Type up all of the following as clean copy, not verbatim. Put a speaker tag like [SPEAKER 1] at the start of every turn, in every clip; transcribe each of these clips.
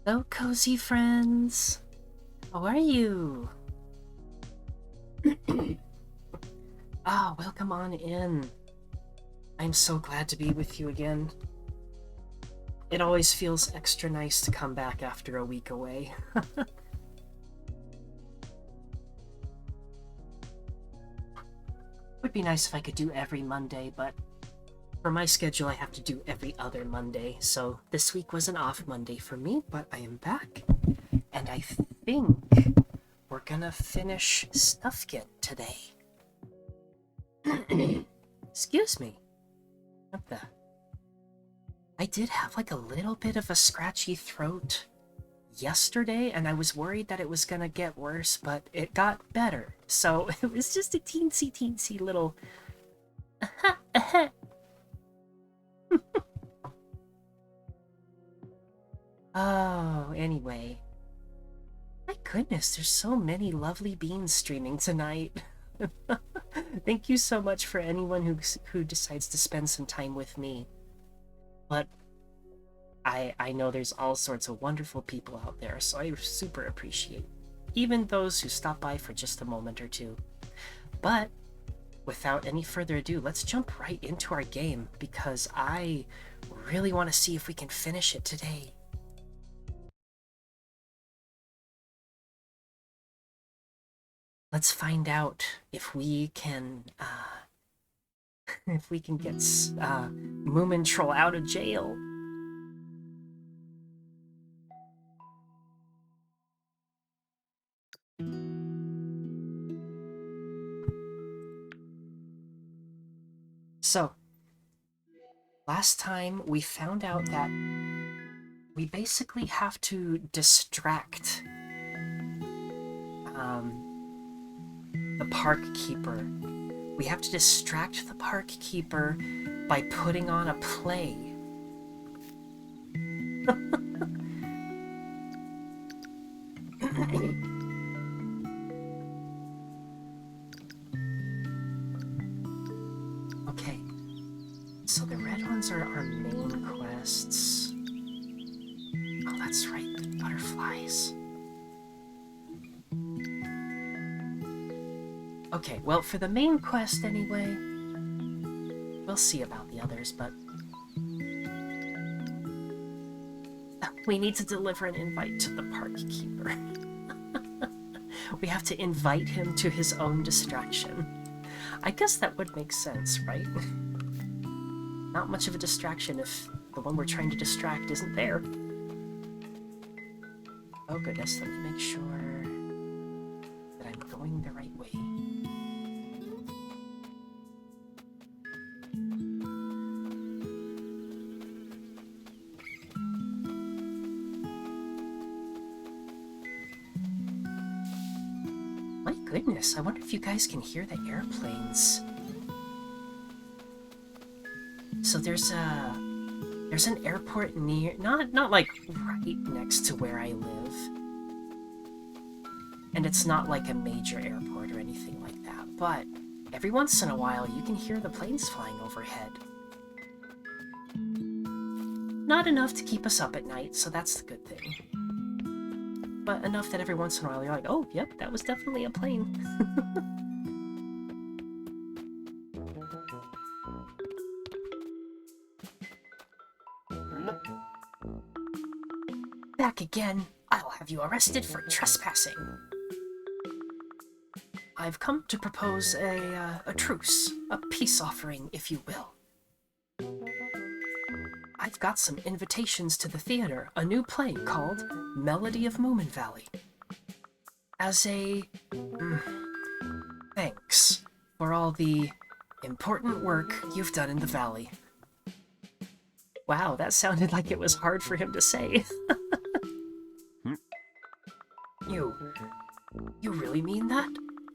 [SPEAKER 1] Hello, cozy friends. How are you? Welcome on in. I'm so glad to be with you again. It always feels extra nice to come back after a week away. Would be nice if I could do every Monday, but for my schedule I have to do every other Monday, so this week was an off Monday for me, but I am back, and I think we're gonna finish Snufkin today. Excuse me. What the? I did have like a little bit of a scratchy throat yesterday, and I was worried that it was gonna get worse, but it got better. So it was just a teensy little Oh, anyway. My goodness, there's so many lovely beans streaming tonight. Thank you so much for anyone who decides to spend some time with me. But I know there's all sorts of wonderful people out there, so I super appreciate even those who stop by for just a moment or two. But without any further ado, let's jump right into our game, because I really want to see if we can finish it today. Let's find out if we can get Moomin Troll out of jail. So, last time we found out that we basically have to distract the park keeper. We have to distract the park keeper by putting on a play. Okay, so the red ones are our main quests. Oh, that's right, the butterflies. Okay, well, for the main quest anyway, we'll see about the others, but we need to deliver an invite to the park keeper. We have to invite him to his own distraction. I guess that would make sense, right? Not much of a distraction if the one we're trying to distract isn't there. Oh goodness, let me make sure that I'm going the right way. My goodness, I wonder if you guys can hear the airplanes. So there's an airport near, not like right next to where I live. And it's not like a major airport or anything like that, but every once in a while you can hear the planes flying overhead. Not enough to keep us up at night, so that's the good thing. But enough that every once in a while you're like, oh, yep, that was definitely a plane. Back again. I'll have you arrested for trespassing. I've come to propose a truce, a peace offering, if you will. I've got some invitations to the theater, a new play called Melody of Moomin Valley. As a thanks for all the important work you've done in the valley. Wow, that sounded like it was hard for him to say. You really mean that?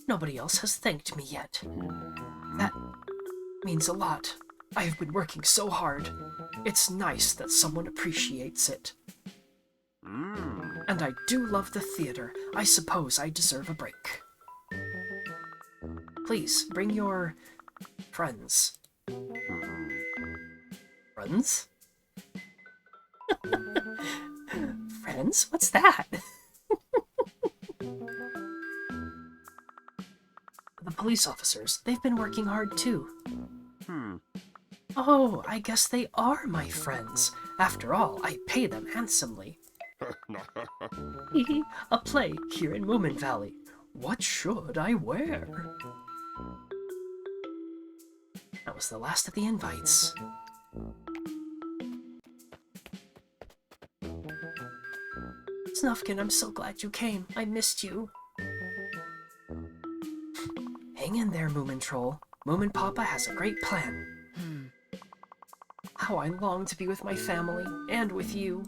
[SPEAKER 1] Nobody else has thanked me yet. That means a lot. I have been working so hard. It's nice that someone appreciates it. And I do love the theater. I suppose I deserve a break. Please, bring your friends. Friends? friends? What's that? The police officers, they've been working hard too. Oh, I guess they are my friends. After all, I pay them handsomely. A play here in Moomin Valley. What should I wear? That was the last of the invites. Snufkin, I'm so glad you came. I missed you. Hang in there, Moomin Troll. Moomin Papa has a great plan. How I long to be with my family, and with you.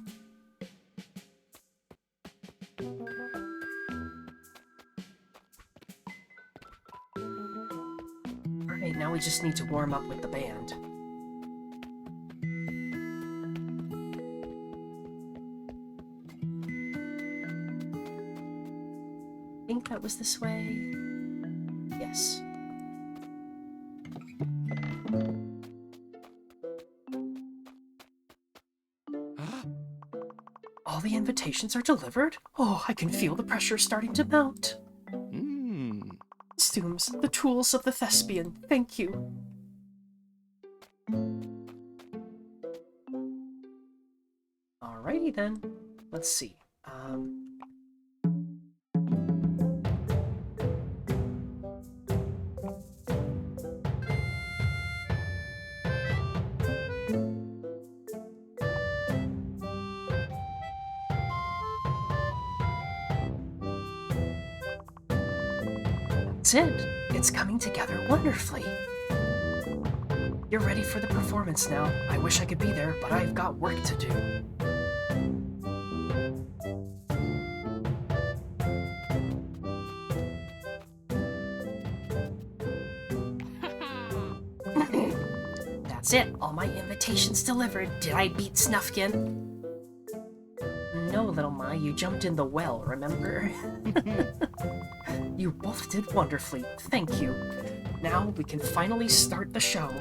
[SPEAKER 1] Alright, now we just need to warm up with the band. I think that was this way. Yes. All the invitations are delivered? Oh, I can feel the pressure starting to mount. Costumes, the tools of the thespian, thank you. Alrighty then. Let's see. That's it. It's coming together wonderfully. You're ready for the performance now. I wish I could be there, but I've got work to do. That's it. All my invitations delivered. Did I beat Snufkin? No, little Ma, you jumped in the well, remember? You both did wonderfully. Thank you. Now we can finally start the show.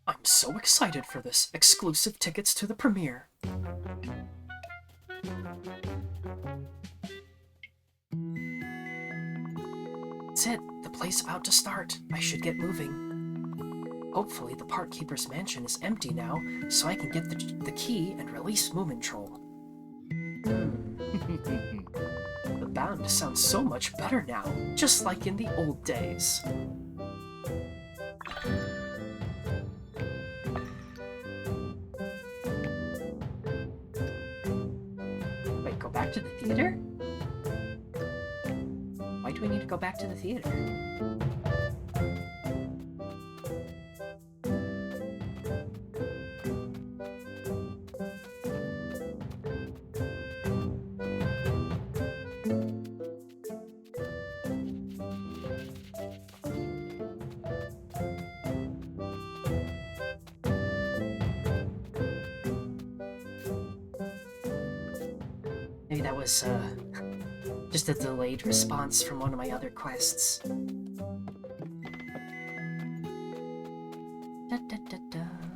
[SPEAKER 1] I'm so excited for this. Exclusive tickets to the premiere. That's it. The play's about to start. I should get moving. Hopefully the park keeper's mansion is empty now, so I can get the key and release Moomin Troll. The band sounds so much better now, just like in the old days. Wait, go back to the theater? Why do we need to go back to the theater? Maybe that was, just a delayed response from one of my other quests.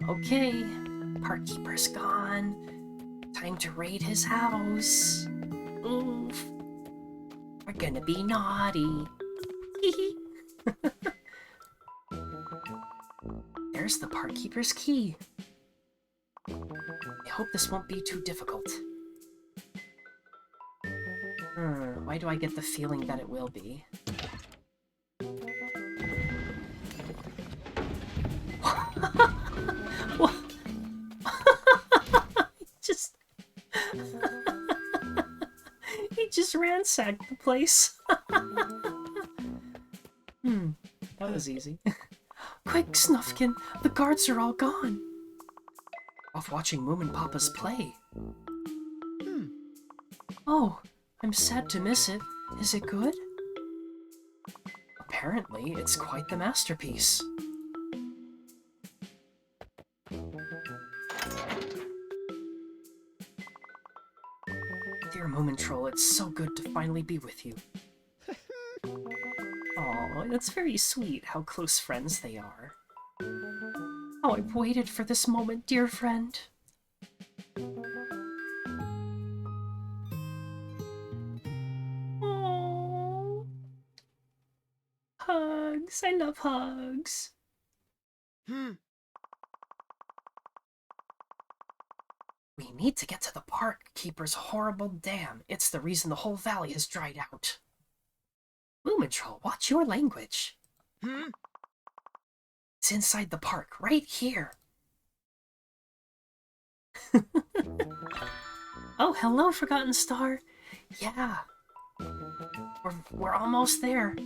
[SPEAKER 1] Okay, park keeper's gone. Time to raid his house. Oof. We're gonna be naughty. There's the park keeper's key. I hope this won't be too difficult. Why do I get the feeling that it will be? What? He just ransacked the place. That was easy. Quick, Snufkin! The guards are all gone! Off watching Moomin Papa's play. Oh, I'm sad to miss it. Is it good? Apparently, it's quite the masterpiece. Dear Moomin Troll, it's so good to finally be with you. Aw, that's very sweet how close friends they are. How How I've waited for this moment, dear friend. Oh, hugs. I love hugs. We need to get to the park keeper's horrible dam. It's the reason the whole valley has dried out. Moomintroll, watch your language. It's inside the park, right here. Oh, hello, Forgotten Star. Yeah. We're almost there.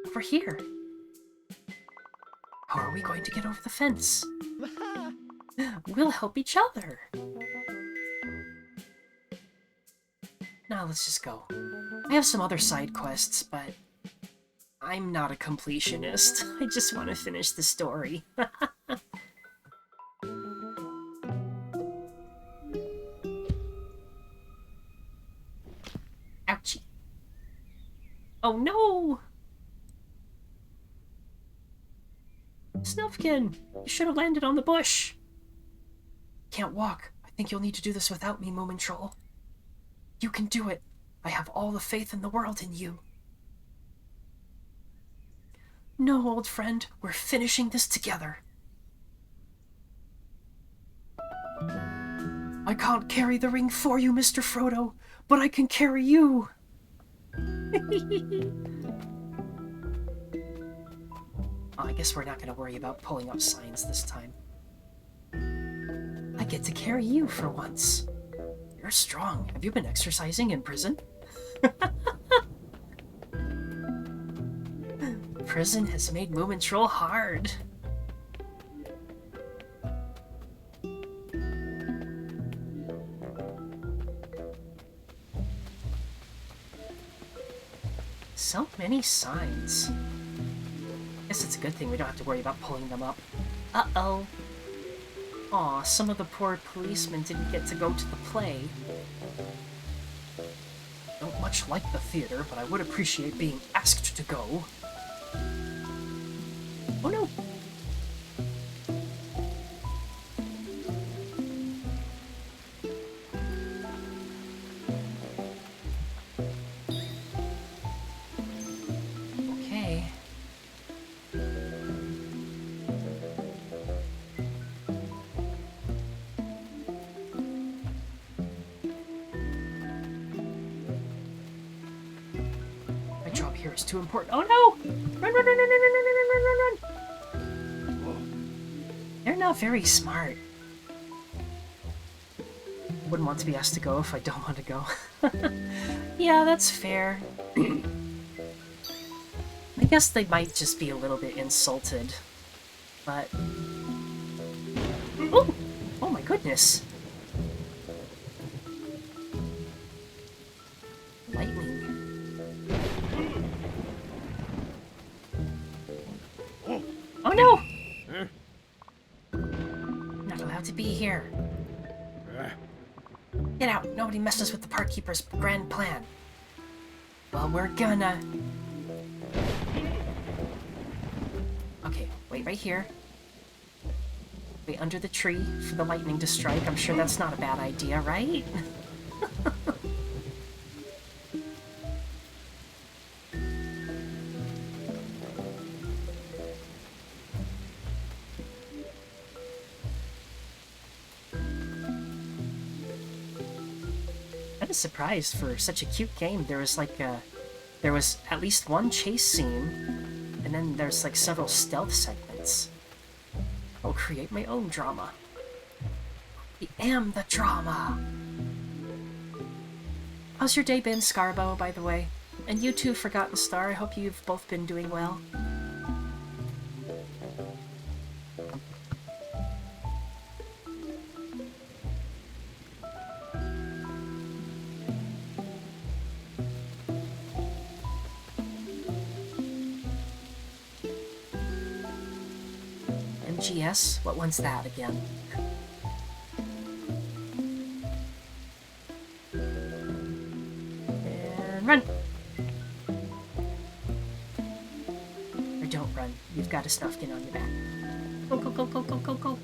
[SPEAKER 1] Over here. How are we going to get over the fence? We'll help each other. Now let's just go. I have some other side quests, but I'm not a completionist. I just want to finish the story. Ouchie. Oh no! Snufkin! You should have landed on the bush! Can't walk. I think you'll need to do this without me, Moomintroll. You can do it. I have all the faith in the world in you. No, old friend. We're finishing this together. I can't carry the ring for you, Mr. Frodo, but I can carry you. I guess we're not going to worry about pulling up signs this time. I get to carry you for once. You're strong. Have you been exercising in prison? Prison has made Moomintroll hard. So many signs. Guess it's a good thing we don't have to worry about pulling them up. Uh-oh. Aw, some of the poor policemen didn't get to go to the play. Don't much like the theater, but I would appreciate being asked to go. Oh no! Okay. My job here is too important. Oh no! Run, run, run, run, run, run, run, run, run, run, run! They're not very smart. Wouldn't want to be asked to go if I don't want to go. Yeah, that's fair. I guess they might just be a little bit insulted. But... Oh! Oh my goodness! Lightning. Oh no! Not allowed to be here. Get out! Nobody messes with the park keeper's grand plan. Well, we're gonna... Okay, wait right here. Wait under the tree for the lightning to strike. I'm sure that's not a bad idea, right? I'm surprised for such a cute game. There was like there was at least one chase scene, and then there's like several stealth segments. I'll create my own drama. I am the drama. How's your day been, Scarbo, by the way? And you too, Forgotten Star. I hope you've both been doing well. MGS? What one's that again? And run! Or don't run. got a Snufkin on your back. Go, go, go, go, go, go, go.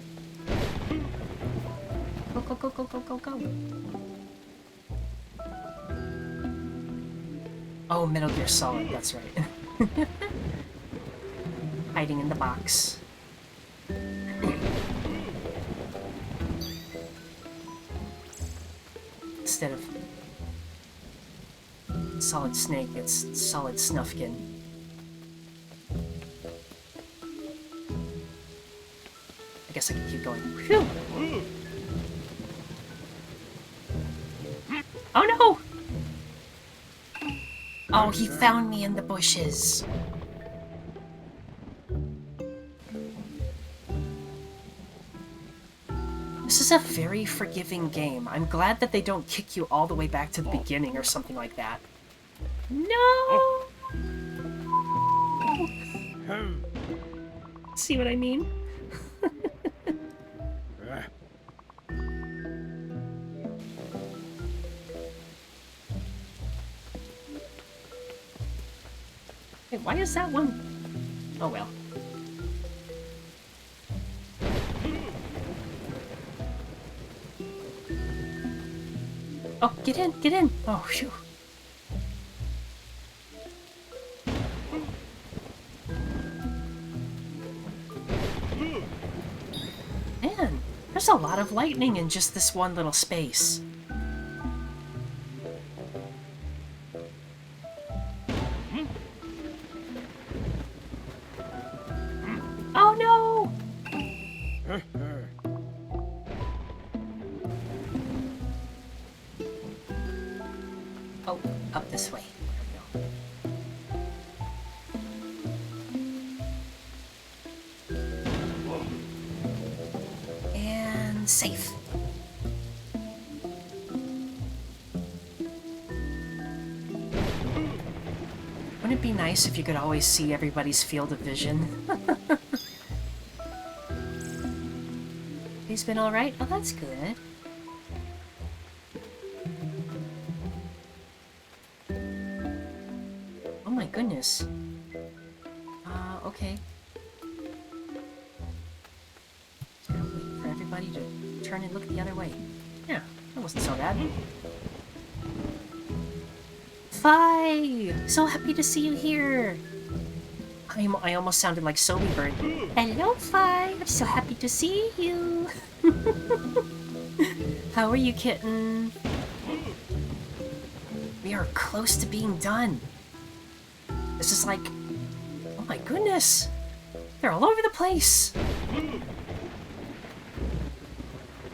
[SPEAKER 1] Go, go, go, go, go, go, go. Oh, Metal Gear Solid, that's right. Hiding in the box. Instead of Solid Snake, it's Solid Snufkin. I guess I can keep going. Whew. Oh no! Oh, he found me in the bushes. This is a very forgiving game. I'm glad that they don't kick you all the way back to the beginning or something like that. No! See what I mean? Hey, why is that one? Oh well. Oh, get in, get in! Oh, phew. Man, there's a lot of lightning in just this one little space. Oh no! Oh, up this way. There we go. And safe. Wouldn't it be nice if you could always see everybody's field of vision? He's been alright? Oh, that's good. Oh my goodness. Okay. Just gotta wait for everybody to turn and look the other way. Yeah, that wasn't so bad. Fi! So happy to see you here! I almost sounded like Sobe Bird. Hello, Fi! I'm so happy to see you! How are you, kitten? We are close to being done. This is like... Oh my goodness! They're all over the place!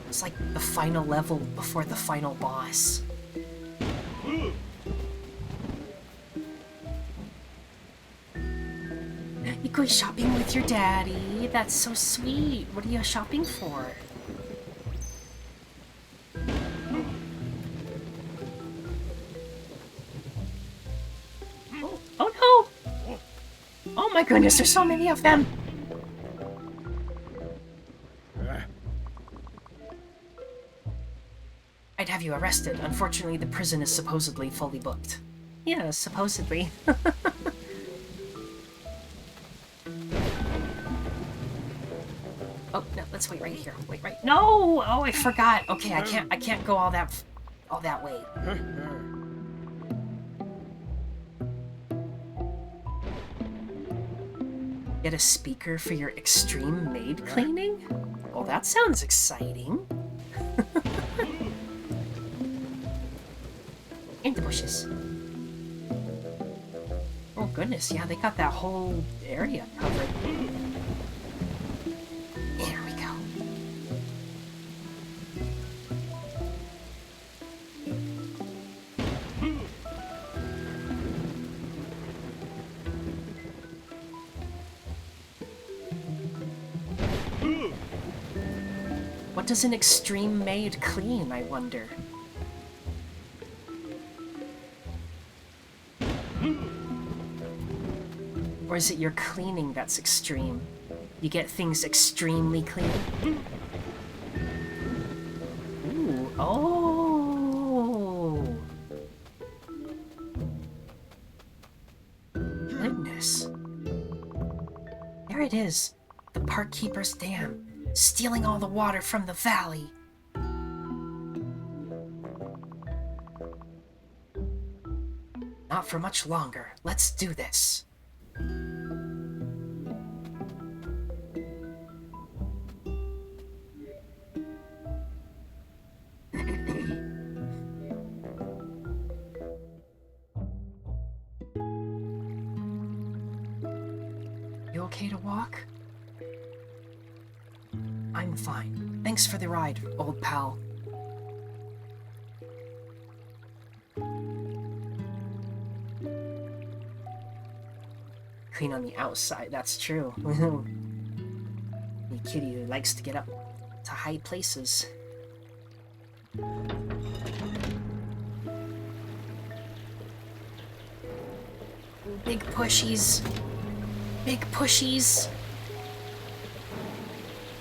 [SPEAKER 1] It's like the final level before the final boss. You go shopping with your daddy? That's so sweet. What are you shopping for? Oh no! Oh my goodness, there's so many of them! I'd have you arrested. Unfortunately, the prison is supposedly fully booked. Yeah, supposedly. Oh, no, let's wait right here. Wait right... No! Oh, I forgot. Okay, I can't go all that way. Get a speaker for your extreme maid cleaning? Well, that sounds exciting. In the bushes. Oh goodness, yeah, they got that whole area covered. There we go. What does an extreme maid clean, I wonder? Or is it your cleaning that's extreme? You get things extremely clean? Ooh, oh! Goodness. There it is. The park keeper's dam, stealing all the water from the valley. Not for much longer. Let's do this. You okay to walk? I'm fine. Thanks for the ride, old pal. Clean on the outside, that's true. The kitty who likes to get up to high places. Big pushies. Big pushies.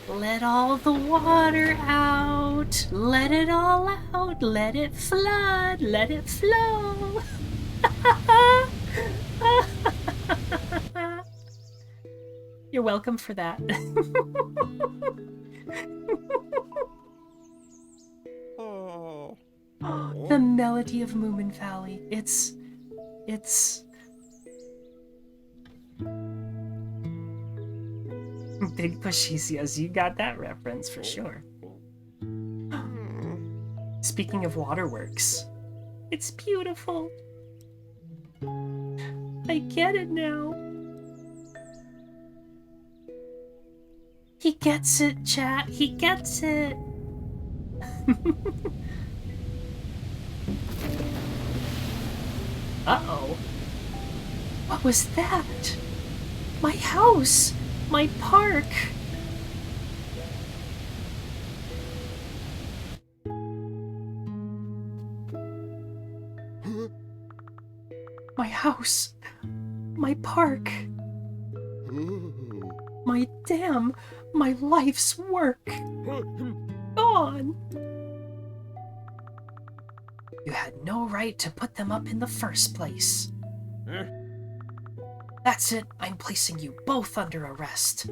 [SPEAKER 1] Let all the water out. Let it all out. Let it flood. Let it flow. You're welcome for that. The melody of Moomin Valley. It's... Big pushies, yes, you got that reference for sure. Speaking of waterworks, it's beautiful. I get it now. He gets it, chat. He gets it. Uh-oh. What was that? My house! My park! My house! My park! My dam! My life's work! Gone! You had no right to put them up in the first place. That's it, I'm placing you both under arrest.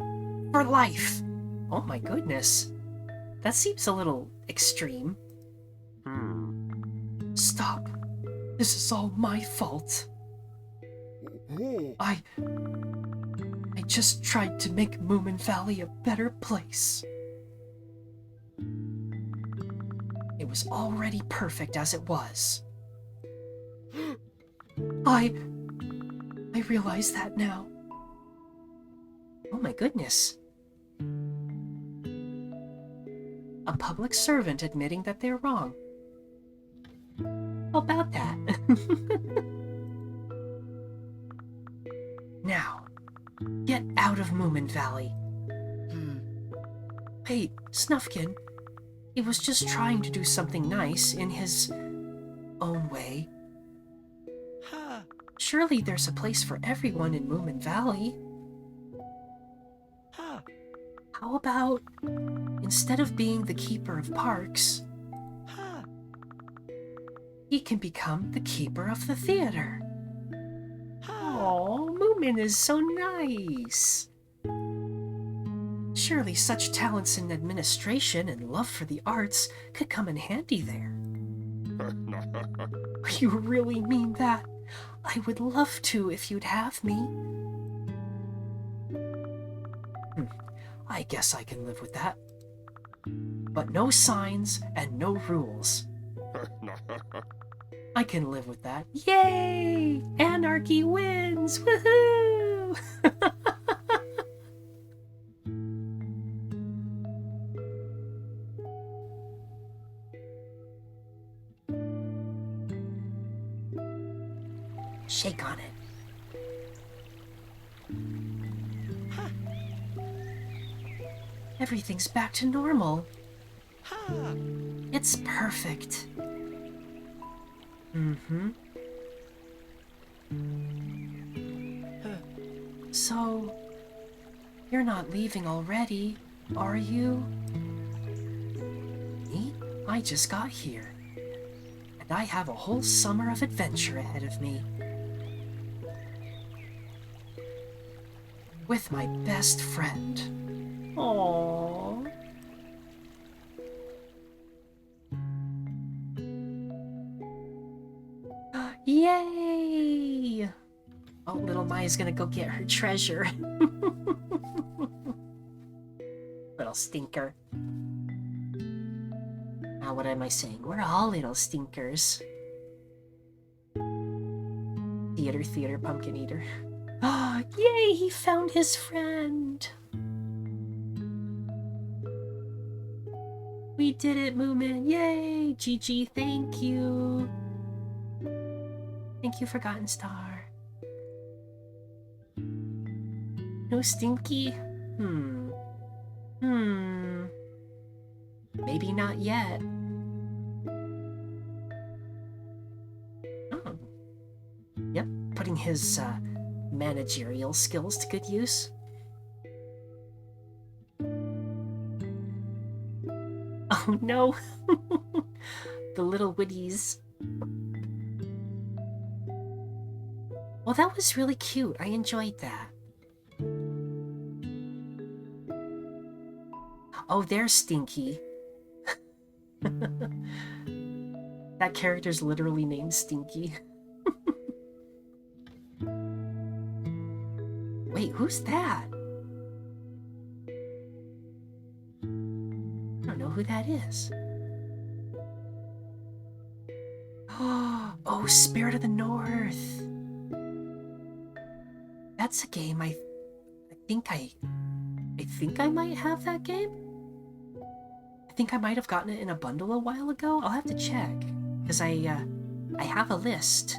[SPEAKER 1] For life! Oh my goodness. That seems a little extreme. Stop. This is all my fault. I just tried to make Moomin Valley a better place. It was already perfect as it was. I realize that now. Oh my goodness. A public servant admitting that they're wrong. How about that? Now, get out of Moomin Valley. Hey, Snufkin. He was just trying to do something nice in his own way. Surely there's a place for everyone in Moomin Valley. How about, instead of being the keeper of parks, he can become the keeper of the theater. Oh, Moomin is so nice. Surely such talents in administration and love for the arts could come in handy there. You really mean that? I would love to if you'd have me. I guess I can live with that. But no signs and no rules. I can live with that. Yay! Anarchy wins! Woohoo! Shake on it. Everything's back to normal. It's perfect. So, you're not leaving already, are you? Me? I just got here. And I have a whole summer of adventure ahead of me. with my best friend. Aww. Yay! Oh, little Maya's gonna go get her treasure. Little stinker. Now, what am I saying? We're all little stinkers. Theater, pumpkin eater. Oh, yay! He found his friend. We did it, Moomin. Yay! GG, thank you. Thank you, Forgotten Star. No Stinky? Maybe not yet. Oh. Yep, putting his managerial skills to good use. Oh no! The little witties. Well, that was really cute. I enjoyed that. Oh, there's Stinky. That character's literally named Stinky. Wait, who's that? I don't know who that is. Oh, Spirit of the North. That's a game I think I might have that game. I think I might have gotten it in a bundle a while ago. I'll have to check, because I have a list.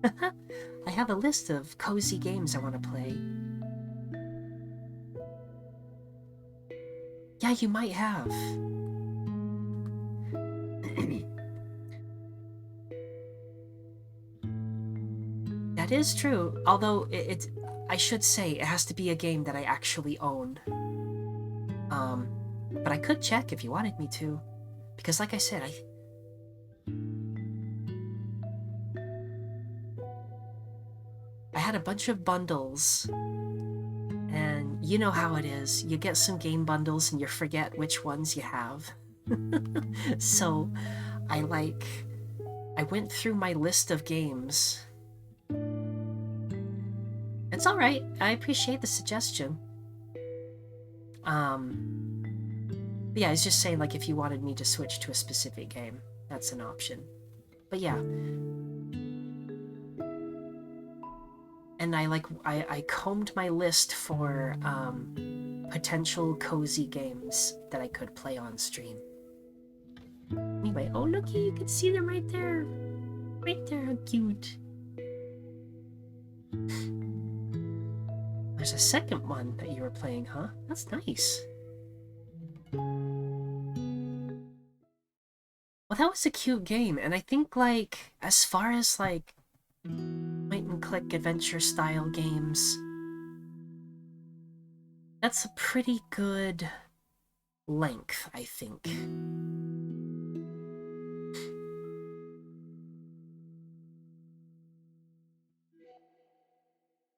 [SPEAKER 1] I have a list of cozy games I want to play. Yeah, you might have. That is true, although I should say it has to be a game that I actually own. But I could check if you wanted me to, because like I said, I had a bunch of bundles, and you know how it is. You get some game bundles and you forget which ones you have. So I went through my list of games. It's alright, I appreciate the suggestion. Yeah, I was just saying, like, if you wanted me to switch to a specific game, that's an option. But yeah. And I combed my list for potential cozy games that I could play on stream. Anyway, oh looky, you can see them right there. Right there, how cute. There's a second one that you were playing, huh? That's nice. Well, that was a cute game, and I think, like, as far as, like, point-and-click adventure-style games, that's a pretty good length, I think.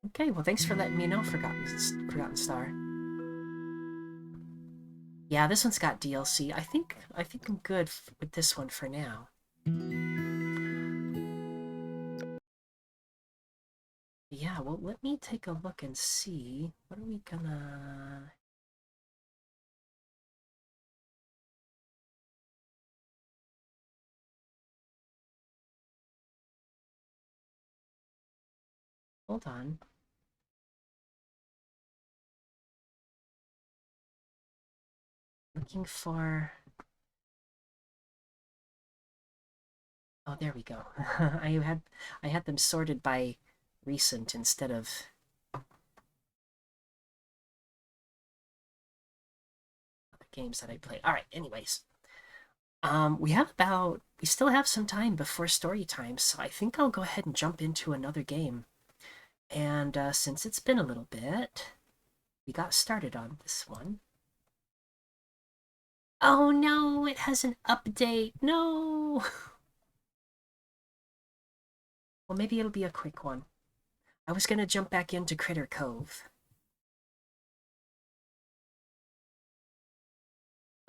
[SPEAKER 1] Okay, well, thanks for letting me know, Forgotten Star. Yeah, this one's got DLC. I think I'm good with this one for now. Yeah, well, let me take a look and see. What are we gonna... Hold on. Looking for... Oh, there we go. I had them sorted by recent instead of the games that I played. All right, anyways. We still have some time before story time, so I think I'll go ahead and jump into another game. And since it's been a little bit, we got started on this one. Oh no, it has an update. No! Well, maybe it'll be a quick one. I was gonna jump back into Critter Cove.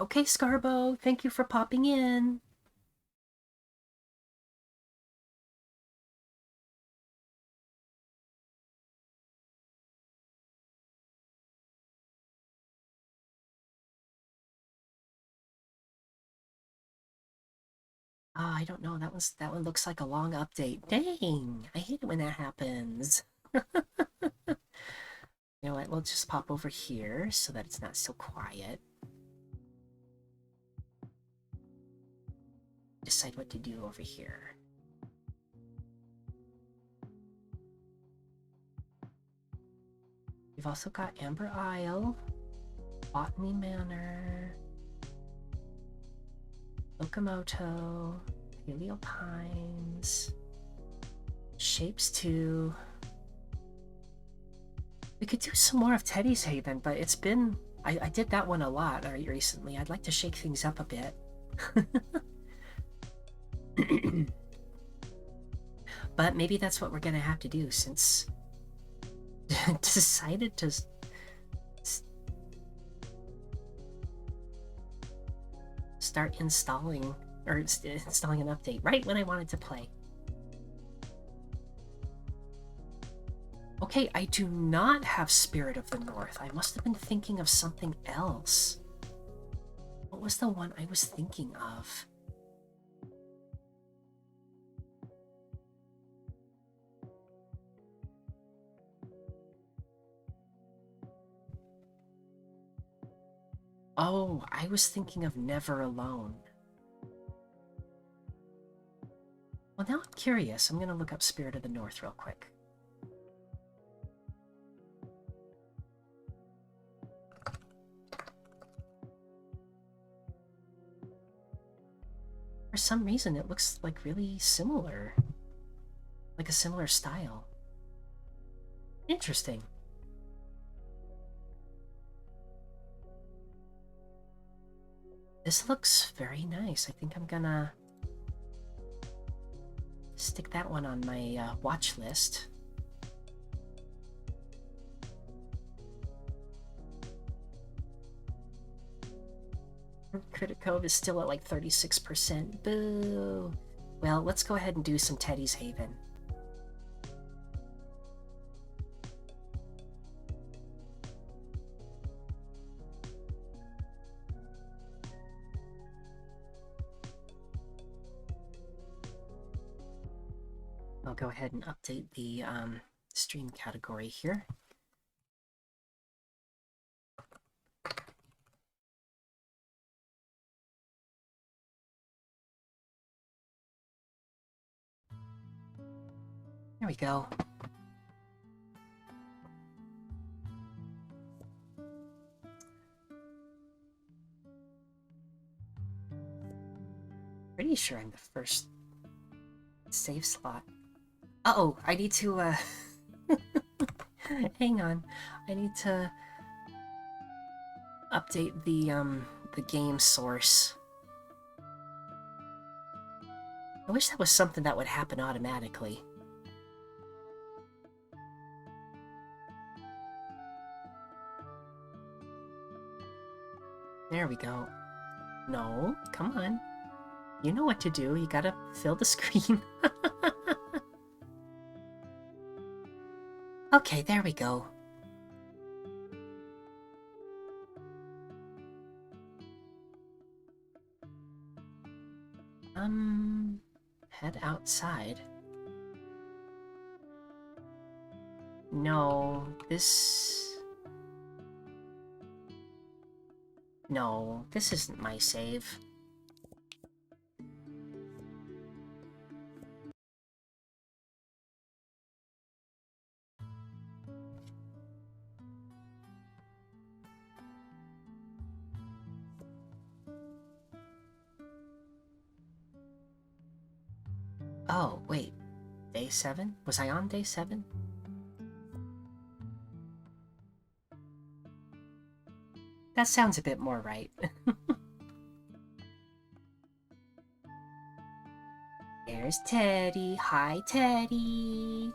[SPEAKER 1] Okay, Scarbo, thank you for popping in. Oh, I don't know. That one looks like a long update. Dang, I hate it when that happens. You know what? We'll just pop over here so that it's not so quiet. Decide what to do over here. We've also got Amber Isle, Botany Manor, Okamoto, Paleo Pines, Shapes 2. We could do some more of Teddy's Haven, but it's been... I did that one a lot recently. I'd like to shake things up a bit. But maybe that's what we're gonna have to do since... decided to... start installing... or installing an update right when I wanted to play. Okay, I do not have Spirit of the North. I must have been thinking of something else. What was the one I was thinking of? Oh, I was thinking of Never Alone. Well, now I'm curious. I'm gonna look up Spirit of the North real quick. For some reason, it looks like really similar. Like a similar style. Interesting. This looks very nice. I think I'm gonna stick that one on my watch list. Critic Cove is still at like 36%. Boo! Well, let's go ahead and do some Teddy's Haven. I'll go ahead and update the stream category here. There we go. Pretty sure I'm the first save slot. Uh-oh, I need to, hang on. I need to update the game source. I wish that was something that would happen automatically. There we go. No, come on. You know what to do. You gotta fill the screen. Okay, there we go. Head outside. No, this... No, this isn't my save. Oh, wait. Day 7? Was I on day 7? That sounds a bit more right. There's Teddy. Hi, Teddy.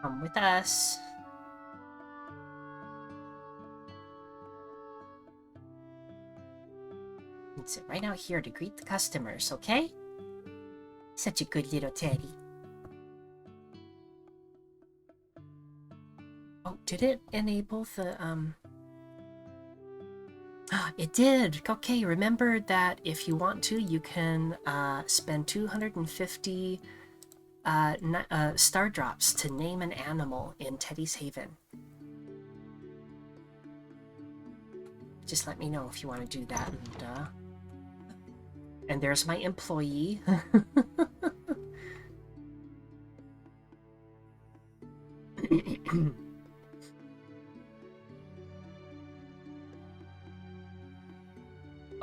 [SPEAKER 1] Come with us. And sit right out here to greet the customers, okay? Such a good little teddy. Oh, did it enable the, It did! Okay, remember that if you want to, you can, spend 250, star drops to name an animal in Teddy's Haven. Just let me know if you want to do that, and there's my employee.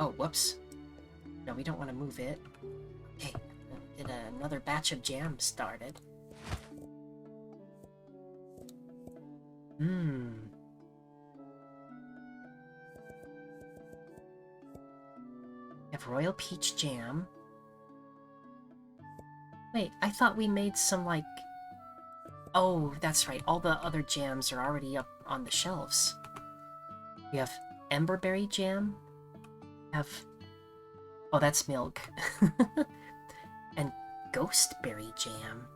[SPEAKER 1] Oh, whoops. No, we don't want to move it. Okay, get another batch of jam started. We have royal peach jam. Wait, I thought we made some, like... Oh, that's right. All the other jams are already up on the shelves. We have emberberry jam. We have... Oh, that's milk. And ghostberry jam.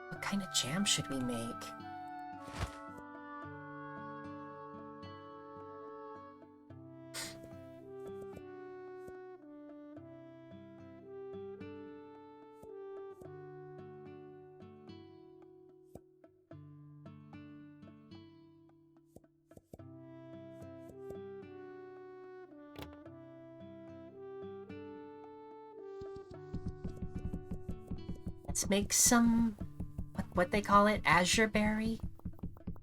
[SPEAKER 1] What kind of jam should we make? Let's make some... what they call it? Azure berry?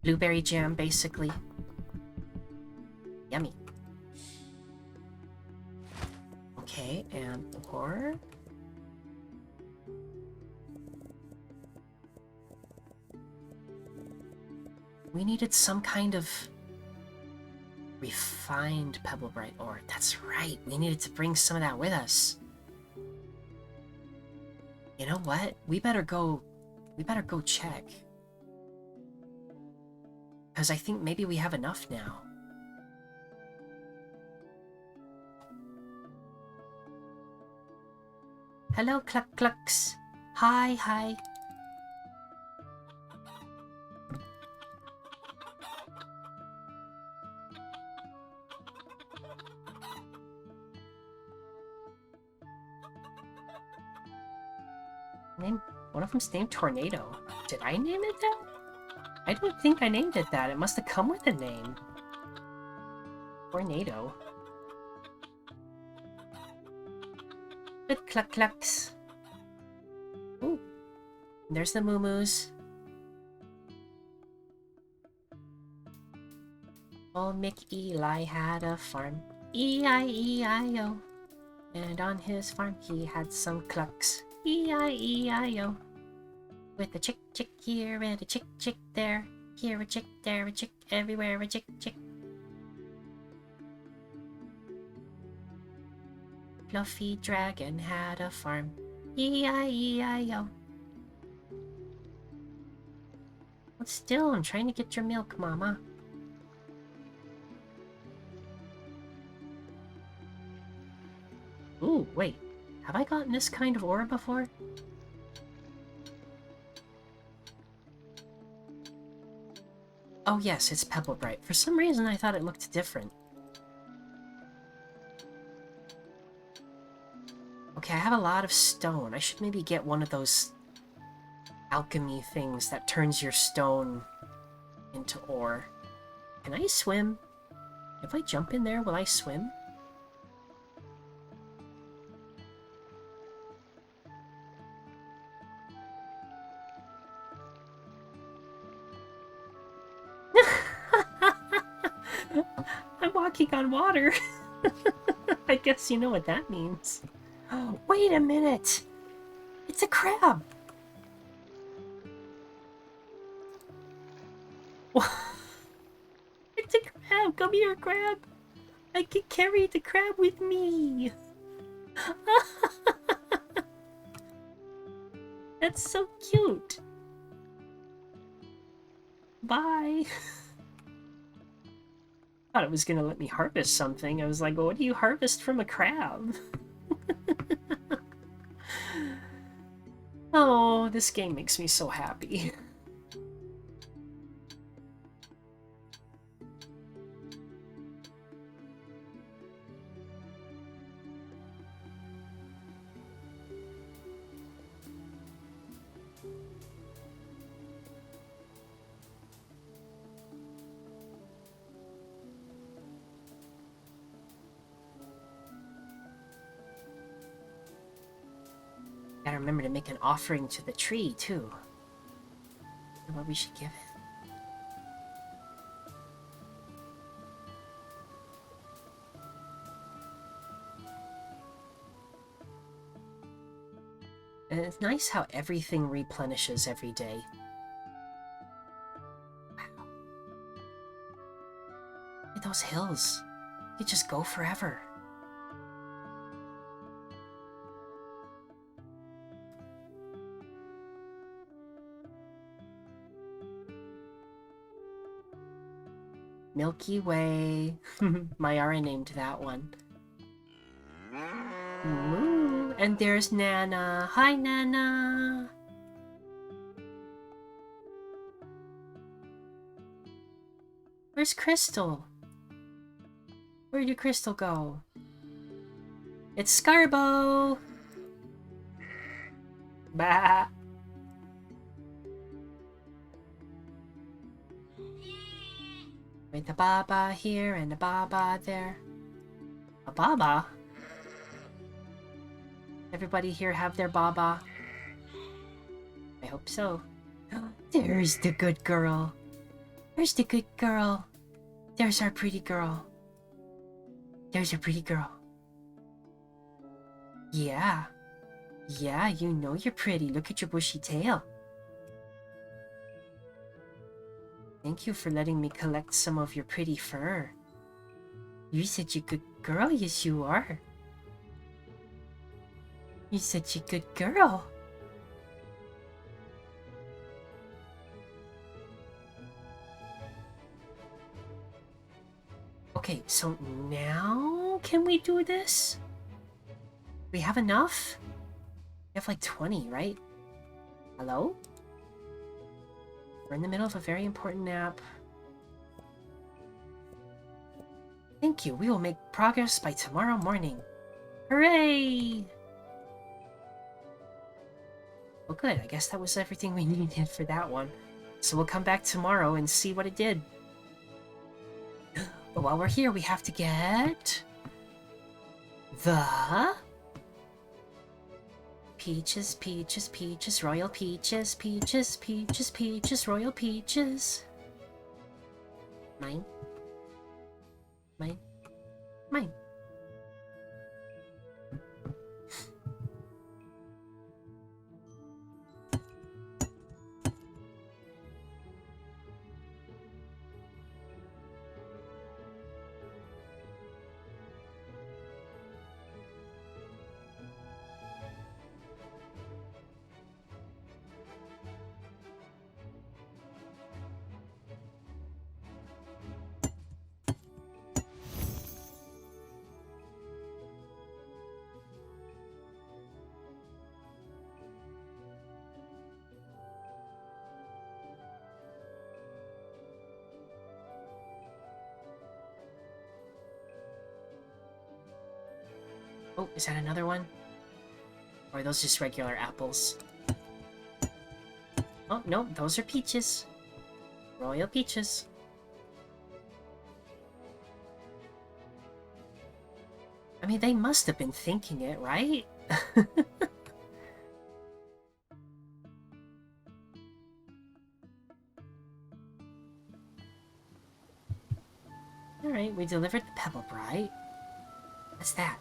[SPEAKER 1] Blueberry jam, basically. Yummy. Okay, and or... we needed some kind of refined pebble bright ore. That's right, we needed to bring some of that with us. You know what? We better go check. Because I think maybe we have enough now. Hello, Cluck Clucks. Hi, hi. One of them's named Tornado. Did I name it that? I don't think I named it that. It must have come with a name. Tornado. Good Cluck Clucks. Ooh. There's the Moo-Moos. Old Mick Eli had a farm. E-I-E-I-O. And on his farm he had some clucks. E-I-E-I-O. With a chick chick here and a chick chick there. Here a chick, there a chick, everywhere a chick chick. Fluffy Dragon had a farm. E-I-E-I-O. But still, I'm trying to get your milk, Mama. Ooh, wait. Have I gotten this kind of ore before? Oh yes, it's Pebble Bright. For some reason I thought it looked different. Okay, I have a lot of stone. I should maybe get one of those alchemy things that turns your stone into ore. Can I swim? If I jump in there, will I swim? I'm walking on water. I guess you know what that means. Oh, wait a minute! It's a crab! It's a crab! Come here, crab! I can carry the crab with me! That's so cute. Bye. Thought it was gonna let me harvest something. I was like, well, what do you harvest from a crab? Oh, this game makes me so happy. Gotta remember to make an offering to the tree, too. I wonder what we should give it. And it's nice how everything replenishes every day. Wow. Look at those hills. You just go forever. Milky Way. Mayara named that one. Moo. And there's Nana. Hi, Nana. Where's Crystal? Where did Crystal go? It's Scarbo! Bah! With a Baba here and a Baba there. A Baba? Everybody here have their Baba? I hope so. There's the good girl. There's the good girl. There's our pretty girl. There's our pretty girl. Yeah. Yeah, you know you're pretty. Look at your bushy tail. Thank you for letting me collect some of your pretty fur. You're such a good girl. Yes, you are. You're such a good girl. Okay, so now can we do this? We have enough? We have like 20, right? Hello? We're in the middle of a very important nap. Thank you. We will make progress by tomorrow morning. Hooray! Well, good. I guess that was everything we needed for that one. So we'll come back tomorrow and see what it did. But while we're here, we have to get... the... Peaches, peaches, peaches, royal peaches, peaches, peaches, peaches, royal peaches. Mine. Mine. Mine. Oh, is that another one? Or are those just regular apples? Oh, no, those are peaches. Royal peaches. I mean, they must have been thinking it, right? Alright, we delivered the Pebble Bright. What's that?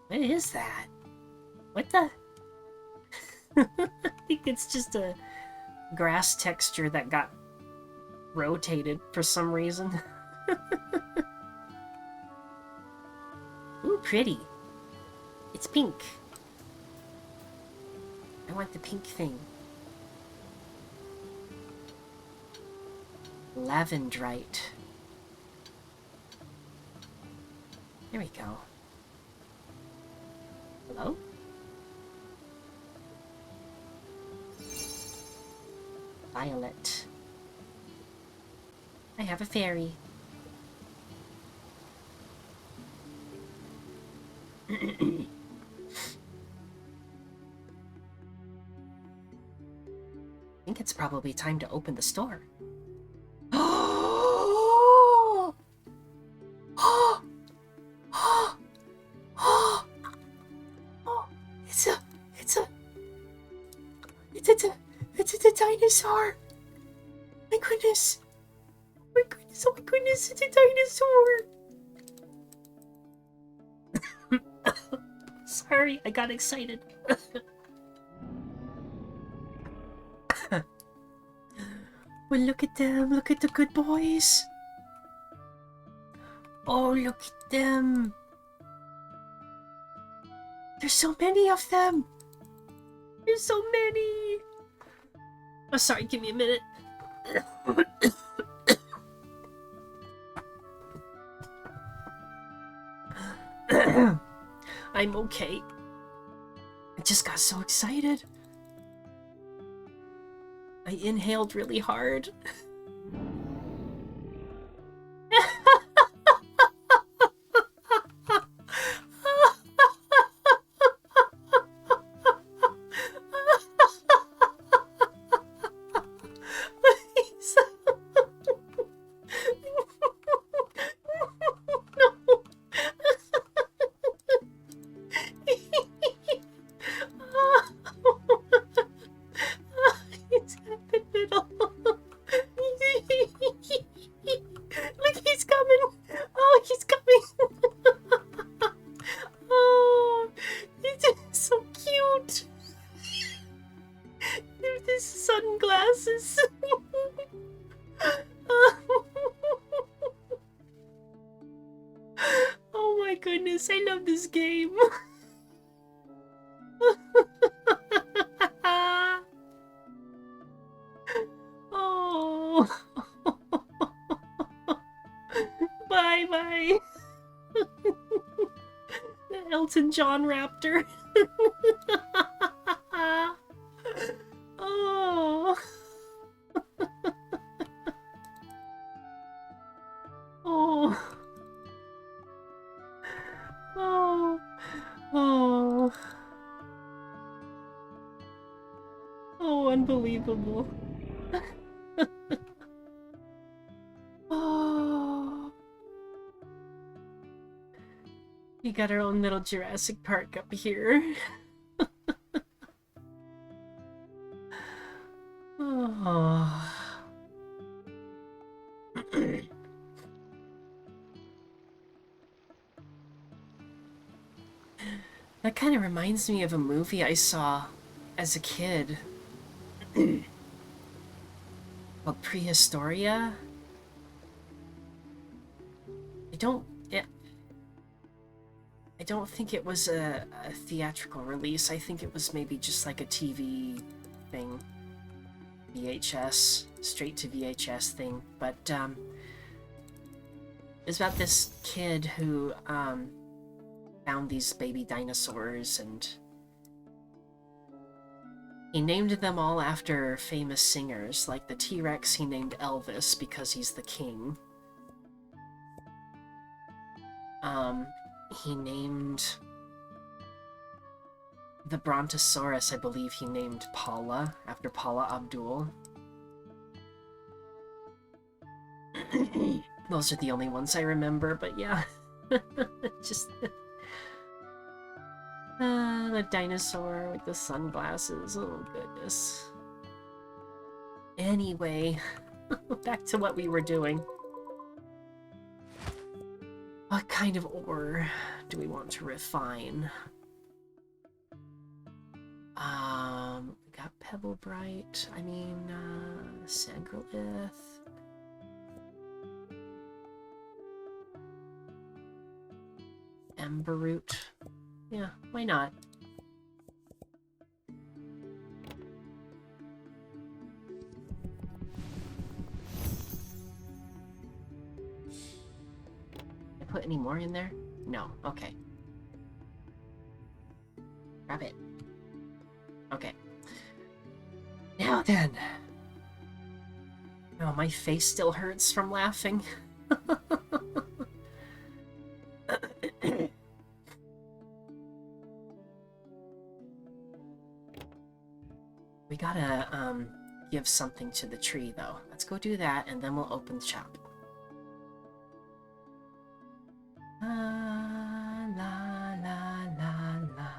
[SPEAKER 1] What is that? What the? I think it's just a grass texture that got rotated for some reason. Oops. pretty. It's pink. I want the pink thing. Lavendrite. There we go. Hello? Violet. I have a fairy. I think it's probably time to open the store. Oh! Oh! Oh! Oh! Oh! It's a dinosaur! My goodness! My goodness, oh my goodness, it's a dinosaur! Sorry, I got excited. Well, look at them. Look at the good boys. Oh, look at them. There's so many of them. There's so many. Oh, sorry. Give me a minute. I'm okay. I just got so excited. I inhaled really hard. I love this game. Oh. Bye bye. The Elton John Raptor. Oh. Oh. Oh. Oh. Oh, unbelievable. Oh. We got our own little Jurassic Park up here. Oh. That kind of reminds me of a movie I saw as a kid called Prehistoria. I don't think it was a theatrical release. I think it was maybe just like a TV thing. VHS, straight to VHS thing. But it's about this kid who found these baby dinosaurs, and he named them all after famous singers. Like the T-Rex he named Elvis because he's the king. He named the Brontosaurus, I believe he named Paula, after Paula Abdul. Those are the only ones I remember, but yeah. Just... the dinosaur with the sunglasses. Oh, goodness. Anyway, back to what we were doing. What kind of ore do we want to refine? We got Pebble Bright. I mean, Sangrolith. Ember root. Yeah, why not? Did I put any more in there? No, okay. Grab it. Okay. Now then. Oh, my face still hurts from laughing. We gotta, give something to the tree, though. Let's go do that, and then we'll open the shop. La, la, la, la, la.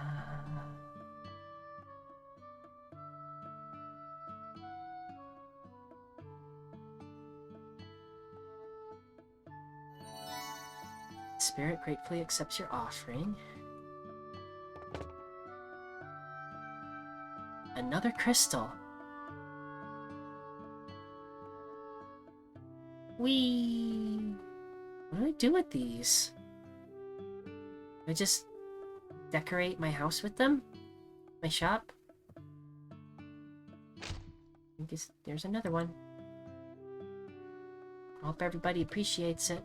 [SPEAKER 1] Spirit gratefully accepts your offering. Another crystal. Whee! What do I do with these? Do I just decorate my house with them? My shop? I guess there's another one. I hope everybody appreciates it.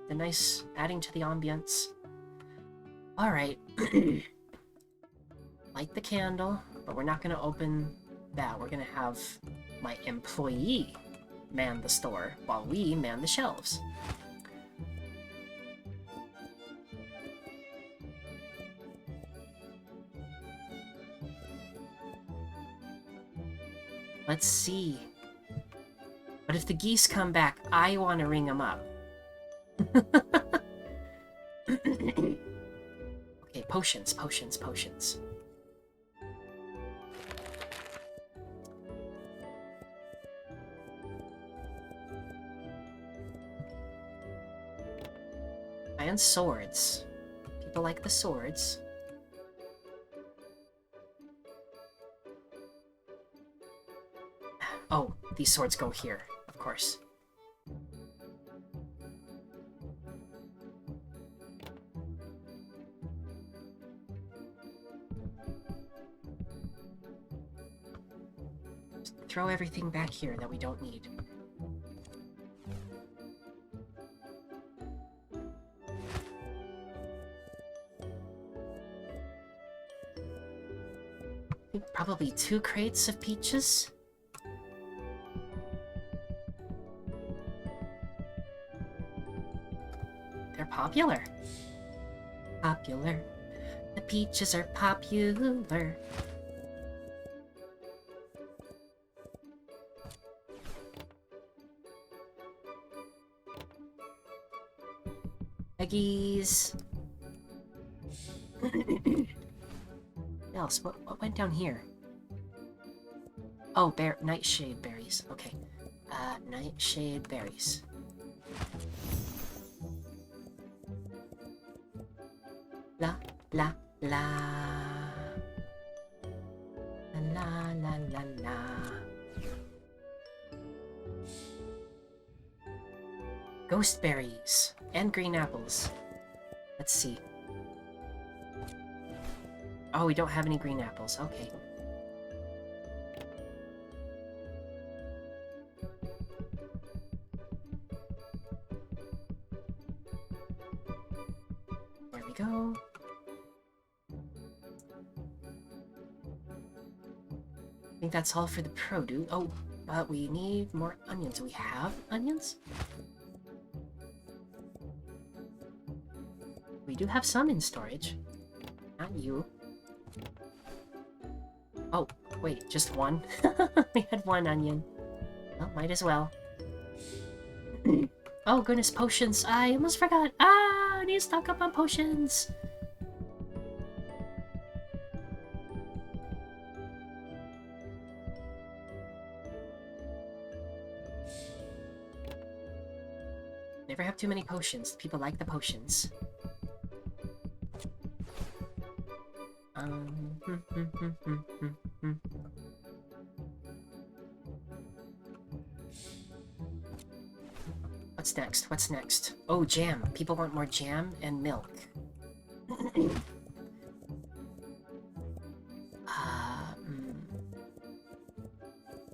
[SPEAKER 1] The nice adding to the ambience. Alright. Light the candle, but we're not going to open that. We're going to have my employee man the store while we man the shelves. Let's see. But if the geese come back, I want to ring them up. Okay, potions, potions, potions. And swords. People like the swords. Oh, these swords go here, of course. Just throw everything back here that we don't need. I think probably 2 crates of peaches. They're popular. Popular. The peaches are popular. Eggies. What else? What went down here? Oh, nightshade berries. Okay. Nightshade berries. La, la, la. La, la, la, la. Ghost berries. And green apples. Let's see. Oh, we don't have any green apples. Okay. There we go. I think that's all for the produce. Oh, but we need more onions. Do we have onions? We do have some in storage. Not you. Oh, wait, just one? We had 1 onion. Well, might as well. Oh, goodness, potions. I almost forgot. Ah, I need to stock up on potions. Never have too many potions. People like the potions. What's next? What's next? Oh, jam. People want more jam and milk.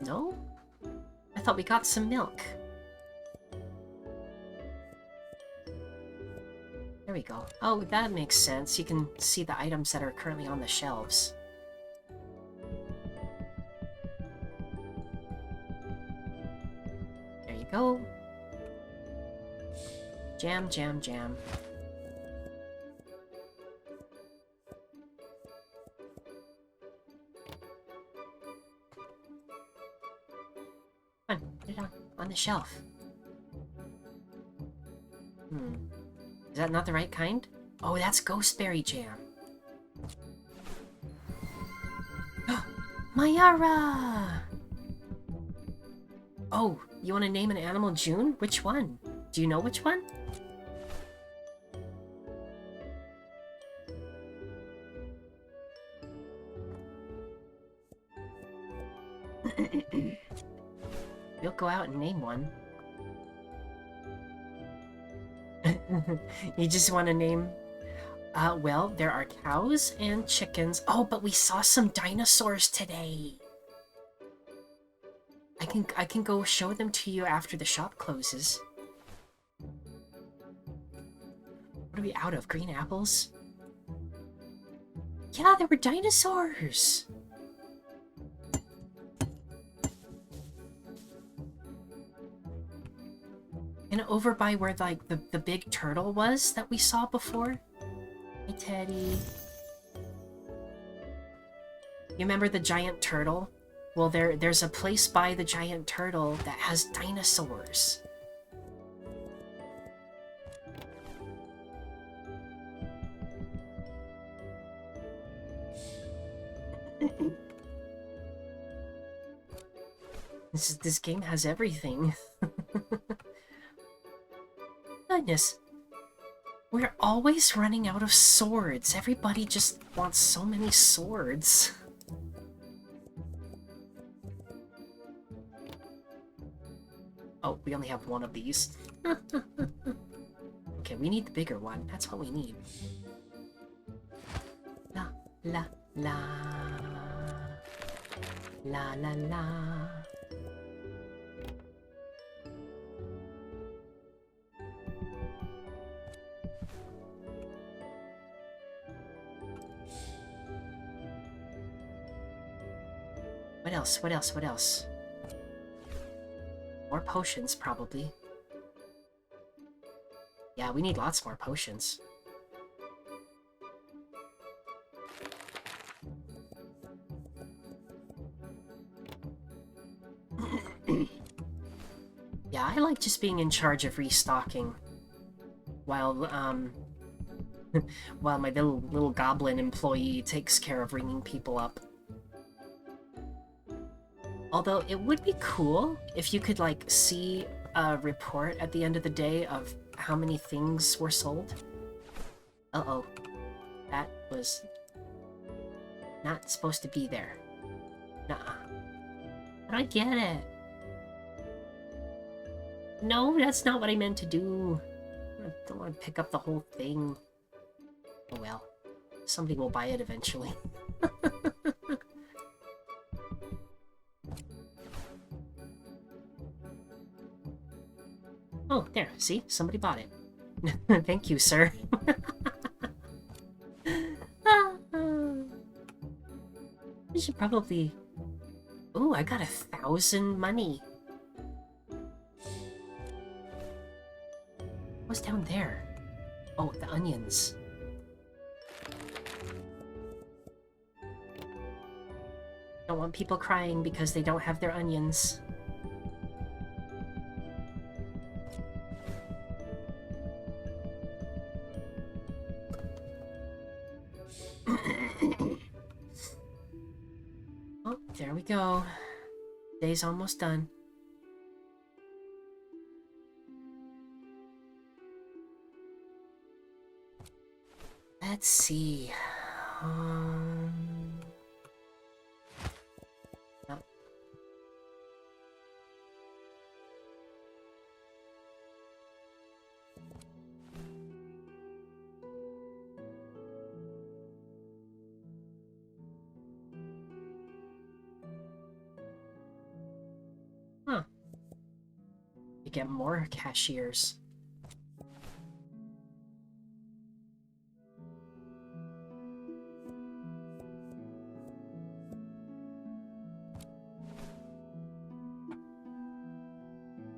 [SPEAKER 1] No? I thought we got some milk. There we go. Oh, that makes sense. You can see the items that are currently on the shelves. There you go. Jam, jam, jam. Come on, put it on the shelf. Is that not the right kind? Oh, that's Ghostberry Jam. Mayara! Oh, you want to name an animal June? Which one? Do you know which one? We'll go out and name one. You just want to name... well, there are cows and chickens. Oh, but we saw some dinosaurs today. I can go show them to you after the shop closes. What are we out of? Green apples? Yeah, there were dinosaurs! And over by where, like, the big turtle was that we saw before? Hey, Teddy. You remember the giant turtle? Well, there's a place by the giant turtle that has dinosaurs. This game has everything. Goodness. We're always running out of swords. Everybody just wants so many swords. Oh, we only have one of these. Okay, we need the bigger one. That's what we need. La, la, la. La, la, la. What else? What else? What else? More potions, probably. Yeah, we need lots more potions. Yeah, I like just being in charge of restocking. While, while my little goblin employee takes care of ringing people up. Although, it would be cool if you could, like, see a report at the end of the day of how many things were sold. Uh-oh. That was not supposed to be there. Nuh-uh. I don't get it. No, that's not what I meant to do. I don't want to pick up the whole thing. Oh well. Somebody will buy it eventually. Oh, there. See? Somebody bought it. Thank you, sir. We should probably... Ooh, I got 1,000 money. What's down there? Oh, the onions. Don't want people crying because they don't have their onions. Oh, there we go. Day's almost done. Let's see. No. to get more cashiers.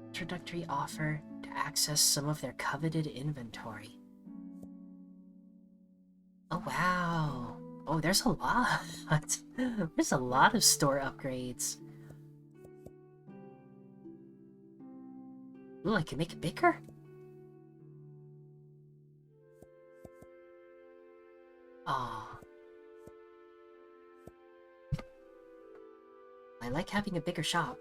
[SPEAKER 1] Introductory offer to access some of their coveted inventory. Oh wow. Oh, there's a lot. There's a lot of store upgrades. Ooh, I can make it bigger? Oh. I like having a bigger shop.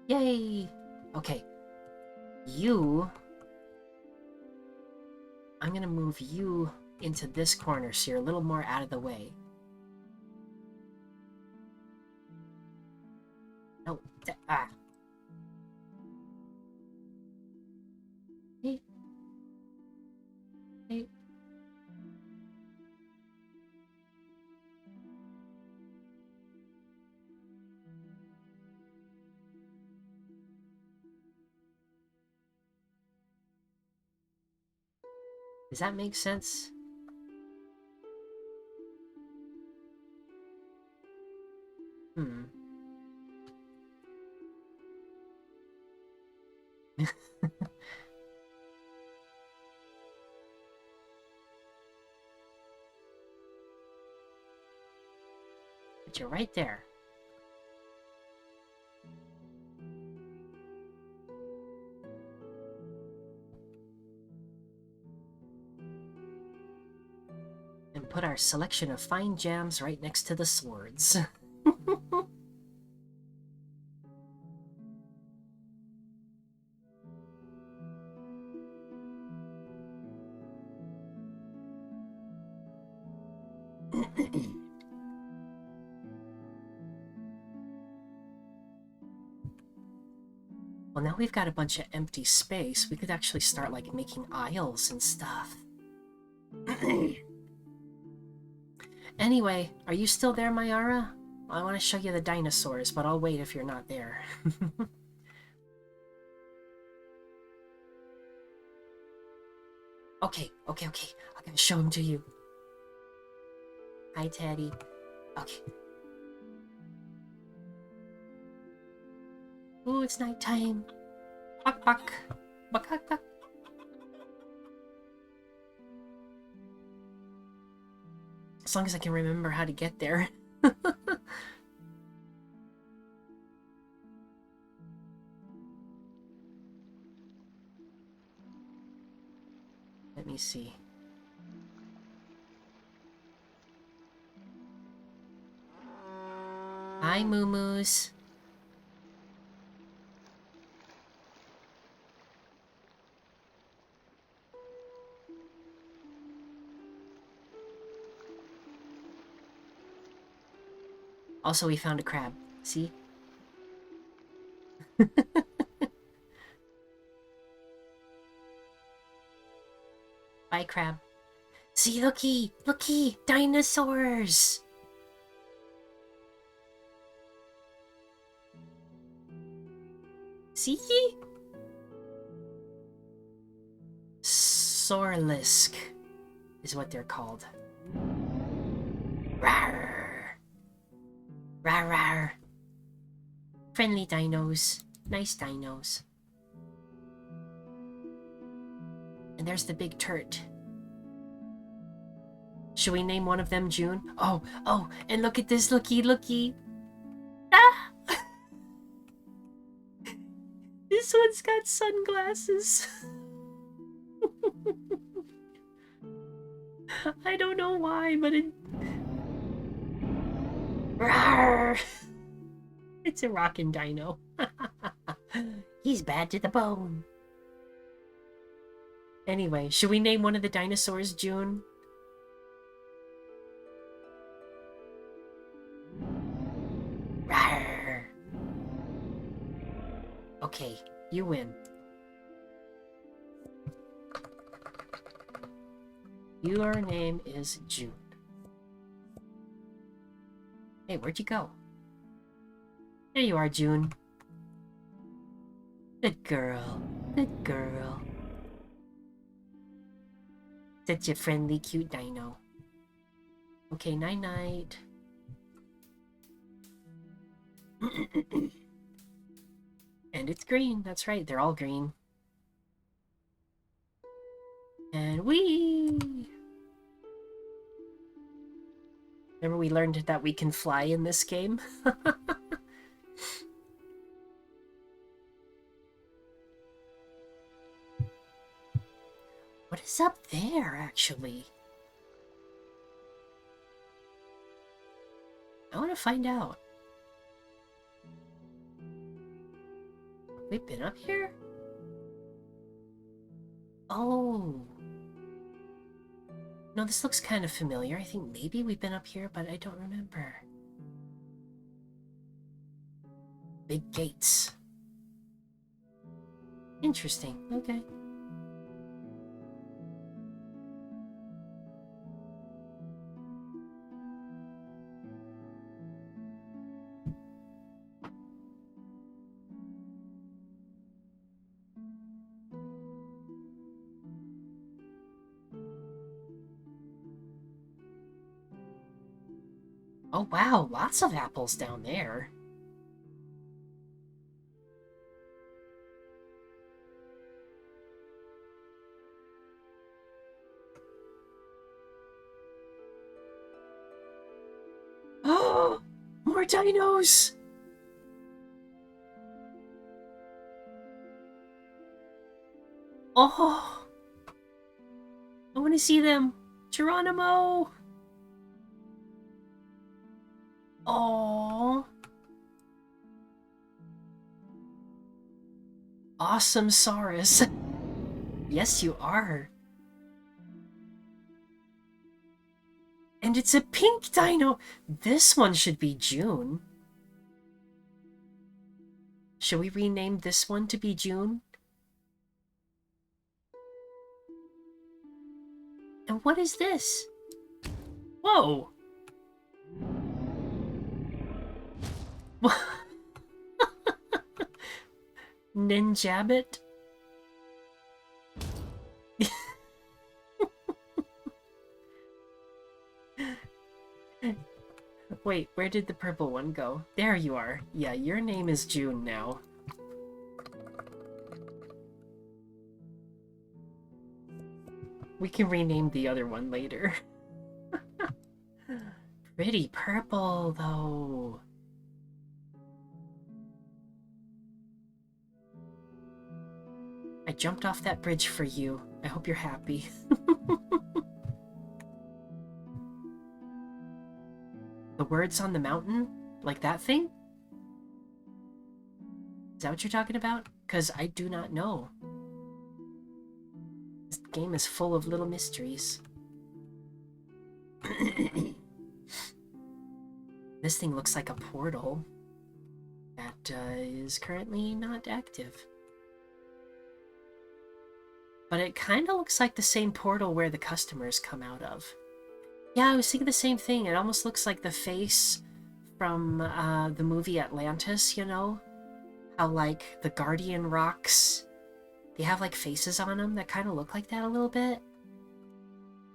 [SPEAKER 1] Yay! Okay. You... I'm gonna move you into this corner so you're a little more out of the way. No, ah. Hey. Hey. Does that make sense? Hmm. But you're right there. And put our selection of fine jams right next to the swords. Well, now we've got a bunch of empty space. We could actually start, like, making aisles and stuff. Anyway, are you still there, Mayara? I want to show you the dinosaurs, but I'll wait if you're not there. Okay. I'm gonna show them to you. Hi, Teddy. Okay. Ooh, it's nighttime. Buck, buck. Buck, buck, buck. As long as I can remember how to get there. Let me see. Hi, Moo-Moos. Also, we found a crab. See? Bye, crab. See, looky! Looky! Dinosaurs! See? Sorlisk is what they're called. Rawr! Rawr, rawr. Friendly dinos. Nice dinos. And there's the big turt. Should we name one of them June? Oh, and look at this, looky. Ah! This one's got sunglasses. I don't know why, but it... Rawr! It's a rockin' dino. He's bad to the bone. Anyway, should we name one of the dinosaurs June? Rawr! Okay, you win. Your name is June. Hey, where'd you go? There you are, June. Good girl. Good girl. Such a friendly, cute dino. Okay, night-night. And it's green. That's right. They're all green. And whee! Remember we learned that we can fly in this game? What is up there, actually? I want to find out. We've been up here? Oh. No, this looks kind of familiar. I think maybe we've been up here, but I don't remember. Big gates. Interesting. Okay. Oh wow, lots of apples down there. Oh, more dinos! Oh, I want to see them. Geronimo! Oh, awesome Saurus. Yes, you are. And it's a pink dino. This one should be June. Should we rename this one to be June? And what is this? Whoa! Ninjabit? Wait, where did the purple one go? There you are. Yeah, your name is June now. We can rename the other one later. Pretty purple, though. I jumped off that bridge for you. I hope you're happy. The words on the mountain? Like that thing? Is that what you're talking about? Because I do not know. This game is full of little mysteries. This thing looks like a portal that is currently not active. But it kind of looks like the same portal where the customers come out of. Yeah, I was thinking the same thing. It almost looks like the face from the movie Atlantis, you know? How, like, the Guardian rocks, they have, like, faces on them that kind of look like that a little bit.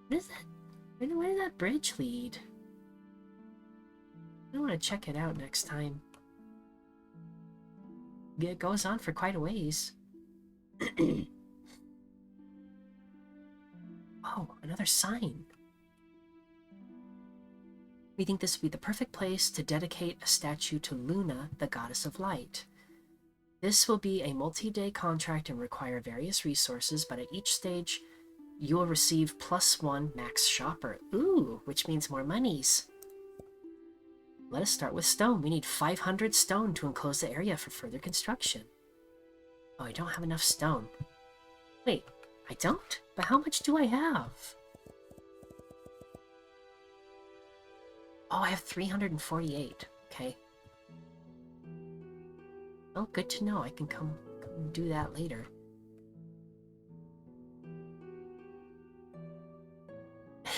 [SPEAKER 1] What is that? Where did that bridge lead? I want to check it out next time. It goes on for quite a ways. Oh, another sign. We think this would be the perfect place to dedicate a statue to Luna, the goddess of light. This will be a multi-day contract and require various resources, but at each stage, you will receive +1 max shopper. Ooh, which means more monies. Let us start with stone. We need 500 stone to enclose the area for further construction. Oh, I don't have enough stone. Wait, I don't? But how much do I have? Oh, I have 348. Okay. Well, good to know. I can come do that later.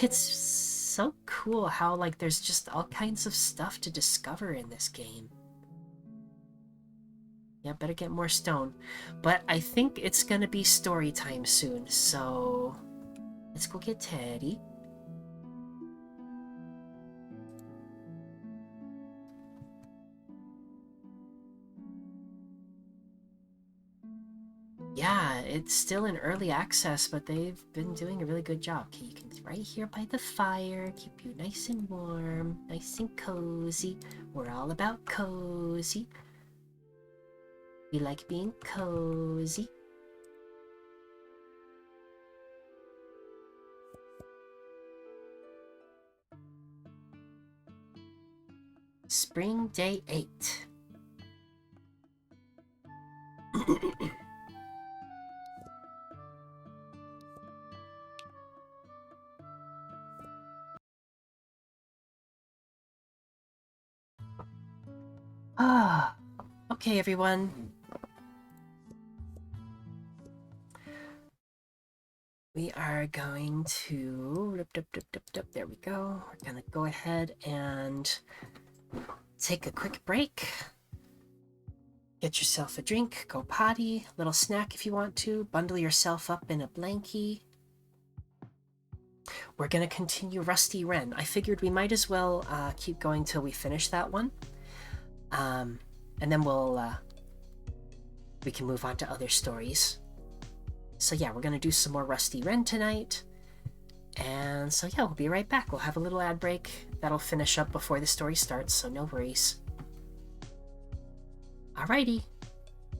[SPEAKER 1] It's so cool how, like, there's just all kinds of stuff to discover in this game. Yeah, better get more stone. But I think it's gonna be story time soon, so let's go get Teddy. Yeah, it's still in early access, but they've been doing a really good job. Okay, you can right here by the fire, keep you nice and warm, nice and cozy. We're all about cozy. We like being cozy. Spring Day 8. Ah, okay, everyone. We are going to... There we go. We're gonna go ahead and take a quick break. Get yourself a drink, go potty, little snack if you want to, bundle yourself up in a blankie. We're gonna continue Rusty Wren. I figured we might as well keep going till we finish that one. And then we can move on to other stories. So yeah, we're gonna do some more Rusty Wren tonight. And so yeah, we'll be right back. We'll have a little ad break. That'll finish up before the story starts, so no worries. Alrighty.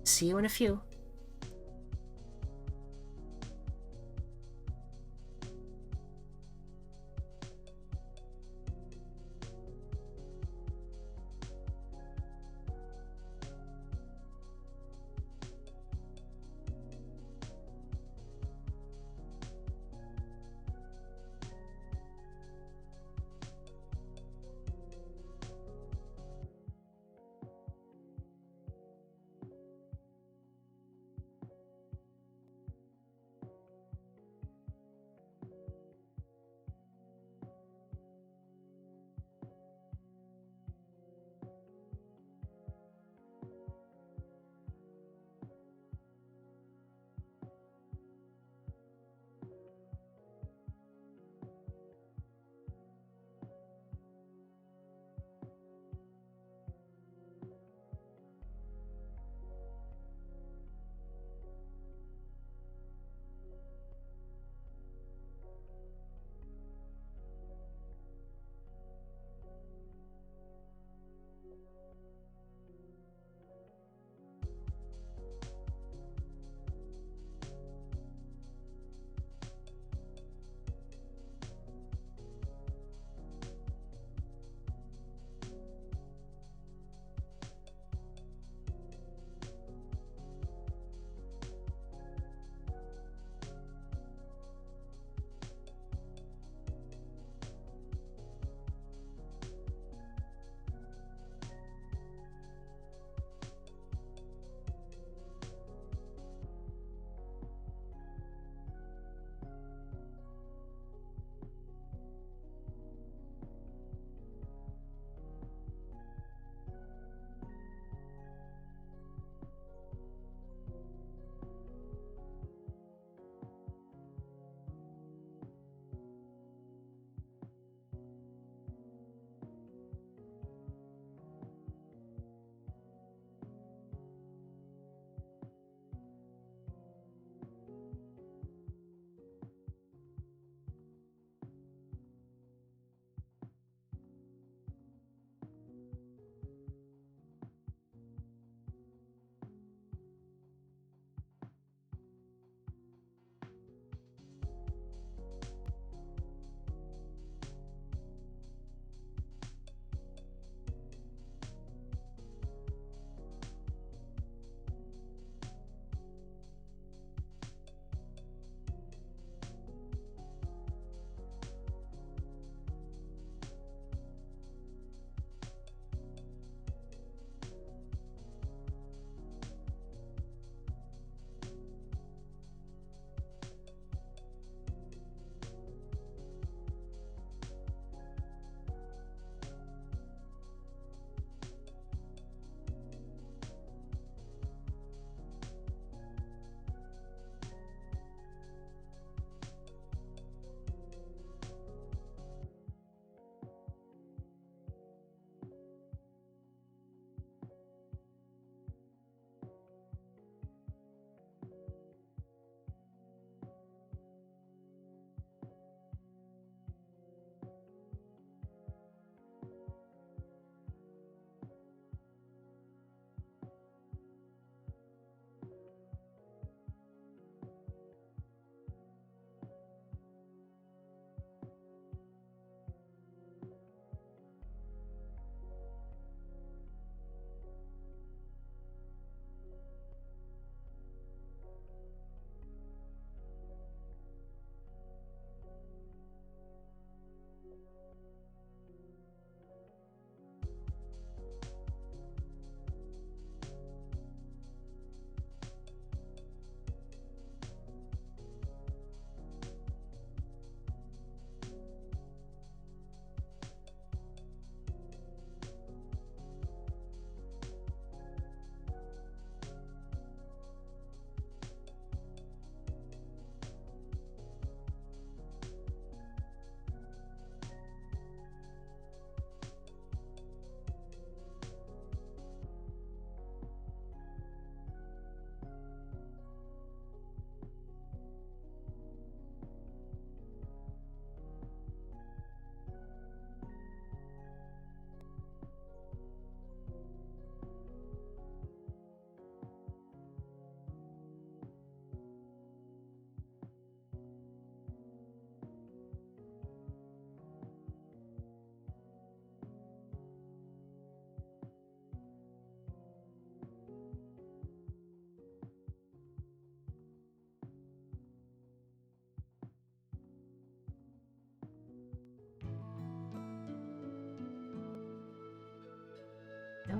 [SPEAKER 1] See you in a few.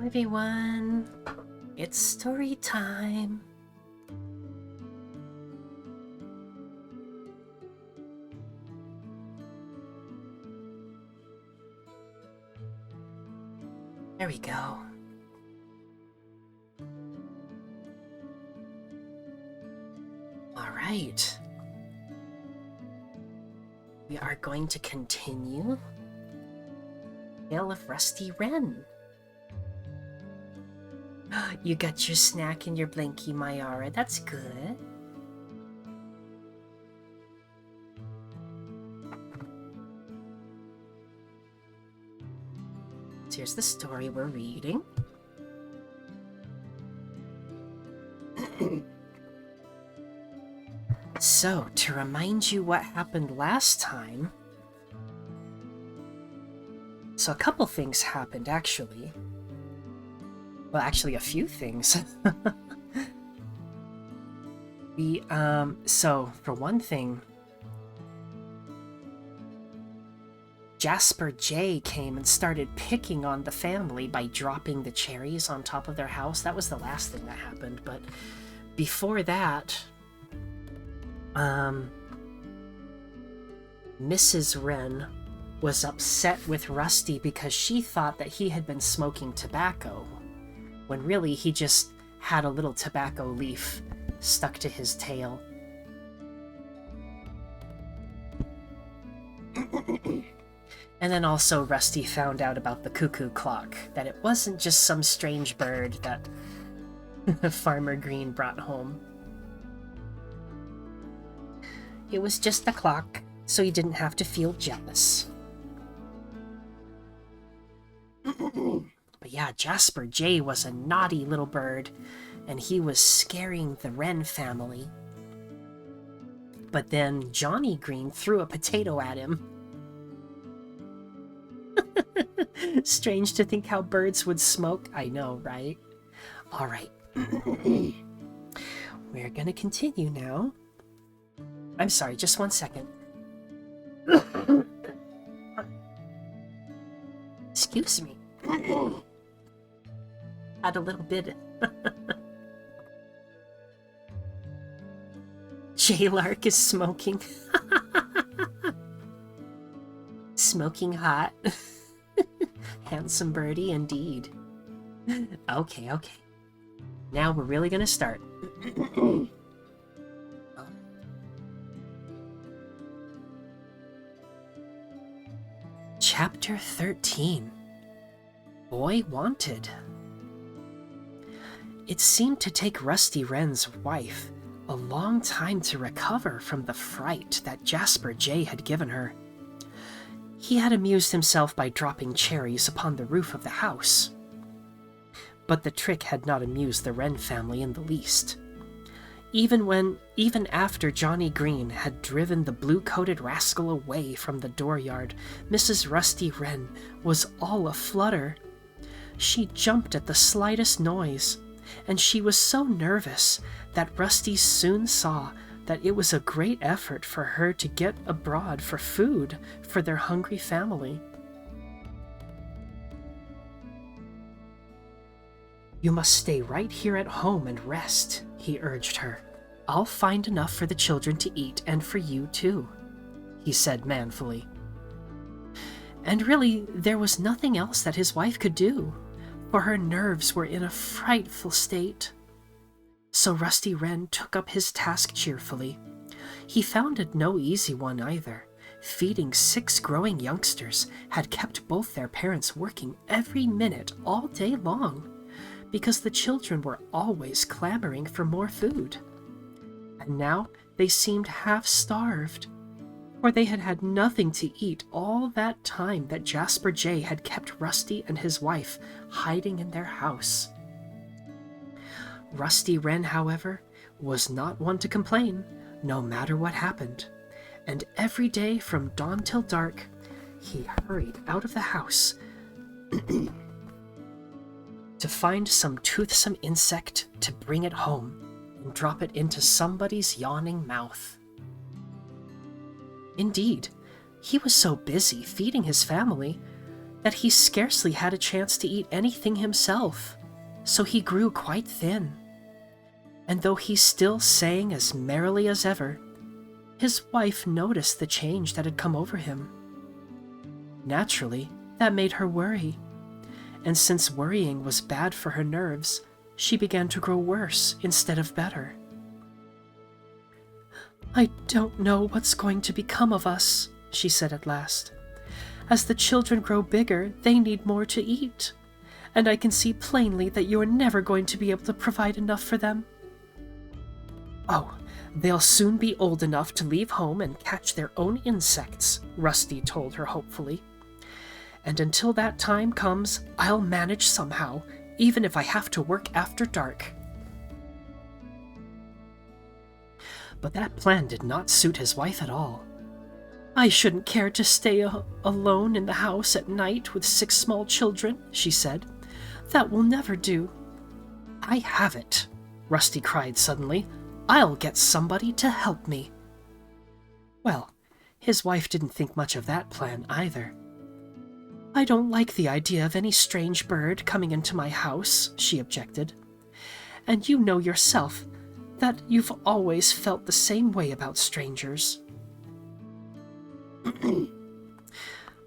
[SPEAKER 1] Hello everyone, it's story time. There we go. All right. We are going to continue Tale of Rusty Wren. You got your snack in your blankie, Mayara. That's good. So here's the story we're reading. So, to remind you what happened last time... So a couple things happened, actually. Well, actually a few things. So, for one thing... Jasper J came and started picking on the family by dropping the cherries on top of their house. That was the last thing that happened, but before that... Mrs. Wren was upset with Rusty because she thought that he had been smoking tobacco, when really he just had a little tobacco leaf stuck to his tail. And then also Rusty found out about the cuckoo clock, that it wasn't just some strange bird that Farmer Green brought home. It was just the clock, so he didn't have to feel jealous. But yeah, Jasper J was a naughty little bird, and he was scaring the Wren family. But then Johnny Green threw a potato at him. Strange to think how birds would smoke. I know, right? All right. We're gonna continue now. I'm sorry, just one second. Excuse me. Had a little bit. J-Lark is smoking. Smoking hot. Handsome birdie indeed. Okay. Now we're really gonna start. Chapter 13. Boy Wanted. It seemed to take Rusty Wren's wife a long time to recover from the fright that Jasper J had given her. He had amused himself by dropping cherries upon the roof of the house. But the trick had not amused the Wren family in the least. Even after Johnny Green had driven the blue-coated rascal away from the dooryard, Mrs. Rusty Wren was all aflutter. She jumped at the slightest noise, and she was so nervous that Rusty soon saw that it was a great effort for her to get abroad for food for their hungry family. "You must stay right here at home and rest," he urged her. "I'll find enough for the children to eat and for you too," he said manfully. And really, there was nothing else that his wife could do, for her nerves were in a frightful state. So Rusty Wren took up his task cheerfully. He found it no easy one either. Feeding 6 growing youngsters had kept both their parents working every minute all day long, because the children were always clamoring for more food. And now they seemed half-starved, for they had had nothing to eat all that time that Jasper J had kept Rusty and his wife hiding in their house. Rusty Wren, however, was not one to complain, no matter what happened, and every day from dawn till dark, he hurried out of the house to find some toothsome insect to bring it home and drop it into somebody's yawning mouth. Indeed, he was so busy feeding his family that he scarcely had a chance to eat anything himself, so he grew quite thin. And though he still sang as merrily as ever, his wife noticed the change that had come over him. Naturally, that made her worry, and since worrying was bad for her nerves, she began to grow worse instead of better. "I don't know what's going to become of us," she said at last. "As the children grow bigger, they need more to eat, and I can see plainly that you are never going to be able to provide enough for them." "Oh, they'll soon be old enough to leave home and catch their own insects," Rusty told her hopefully. "And until that time comes, I'll manage somehow, even if I have to work after dark." But that plan did not suit his wife at all. "I shouldn't care to stay alone in the house at night with 6 small children," she said. "That will never do." "I have it," Rusty cried suddenly. "I'll get somebody to help me." Well, his wife didn't think much of that plan either. "I don't like the idea of any strange bird coming into my house," she objected. "And you know yourself that you've always felt the same way about strangers."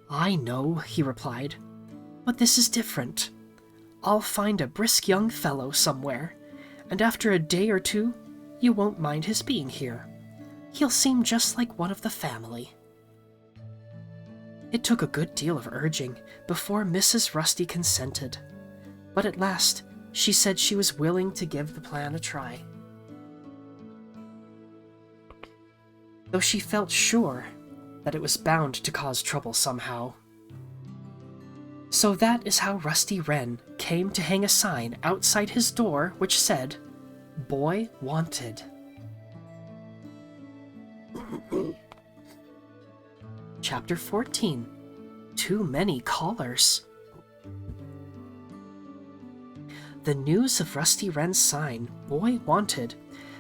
[SPEAKER 1] "I know," he replied, "but this is different. I'll find a brisk young fellow somewhere, and after a day or two, you won't mind his being here. He'll seem just like one of the family." It took a good deal of urging before Mrs. Rusty consented, but at last she said she was willing to give the plan a try. Though she felt sure that it was bound to cause trouble somehow. So that is how Rusty Wren came to hang a sign outside his door which said, "Boy Wanted." Chapter 14. Too Many Callers. The news of Rusty Wren's sign, "Boy Wanted,"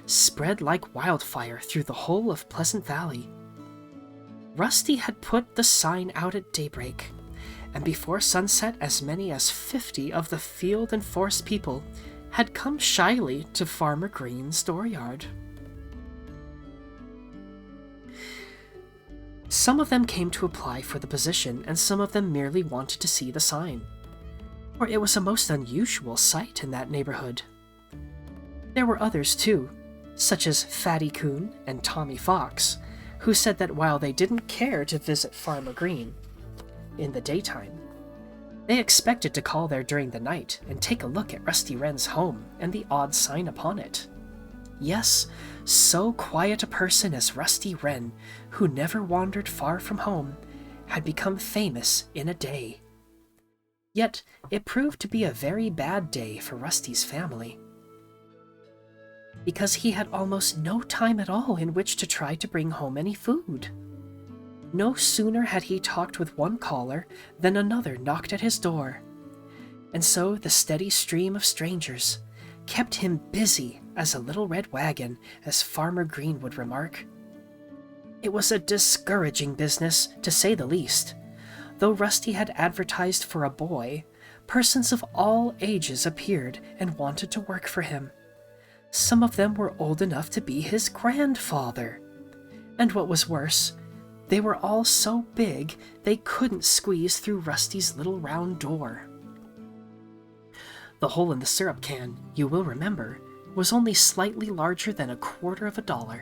[SPEAKER 1] spread like wildfire through the whole of Pleasant Valley. Rusty had put the sign out at daybreak, and before sunset as many as 50 of the field and forest people had come shyly to Farmer Green's dooryard. Some of them came to apply for the position, and some of them merely wanted to see the sign, for it was a most unusual sight in that neighborhood. There were others, too, such as Fatty Coon and Tommy Fox, who said that while they didn't care to visit Farmer Green in the daytime, they expected to call there during the night and take a look at Rusty Wren's home and the odd sign upon it. Yes, so quiet a person as Rusty Wren, who never wandered far from home, had become famous in a day. Yet it proved to be a very bad day for Rusty's family, because he had almost no time at all in which to try to bring home any food. No sooner had he talked with one caller than another knocked at his door, and so the steady stream of strangers kept him busy as a little red wagon, as Farmer Green would remark. It was a discouraging business, to say the least. Though Rusty had advertised for a boy, persons of all ages appeared and wanted to work for him. Some of them were old enough to be his grandfather. And what was worse, they were all so big they couldn't squeeze through Rusty's little round door. The hole in the syrup can, you will remember, was only slightly larger than $0.25.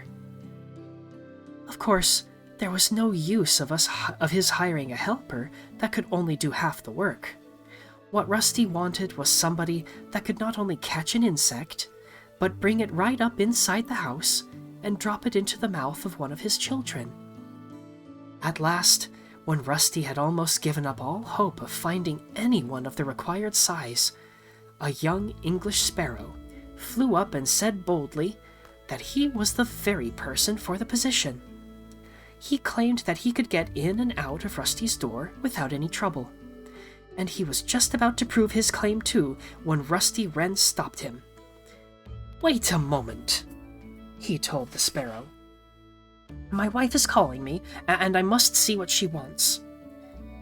[SPEAKER 1] Of course, there was no use of his hiring a helper that could only do half the work. What Rusty wanted was somebody that could not only catch an insect, but bring it right up inside the house and drop it into the mouth of one of his children. At last, when Rusty had almost given up all hope of finding anyone of the required size, a young English sparrow flew up and said boldly that he was the very person for the position. He claimed that he could get in and out of Rusty's door without any trouble, and he was just about to prove his claim too when Rusty Wren stopped him. "Wait a moment," he told the sparrow. "My wife is calling me, and I must see what she wants."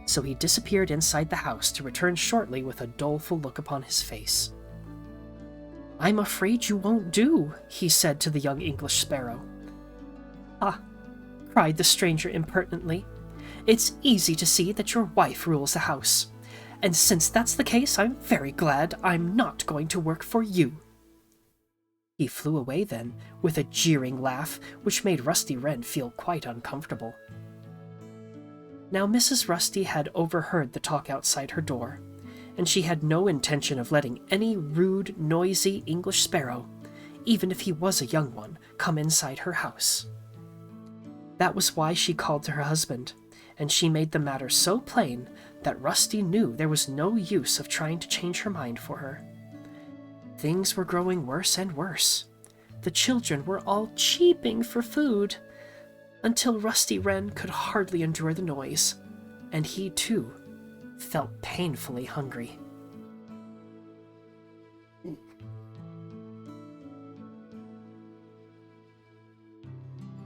[SPEAKER 1] So he disappeared inside the house to return shortly with a doleful look upon his face. "I'm afraid you won't do," he said to the young English sparrow. "Ah," cried the stranger impertinently, "it's easy to see that your wife rules the house. And since that's the case, I'm very glad I'm not going to work for you." He flew away then, with a jeering laugh which made Rusty Wren feel quite uncomfortable. Now Mrs. Rusty had overheard the talk outside her door, and she had no intention of letting any rude, noisy English sparrow, even if he was a young one, come inside her house. That was why she called to her husband, and she made the matter so plain that Rusty knew there was no use of trying to change her mind for her. Things were growing worse and worse. The children were all cheeping for food, until Rusty Wren could hardly endure the noise, and he, too, felt painfully hungry.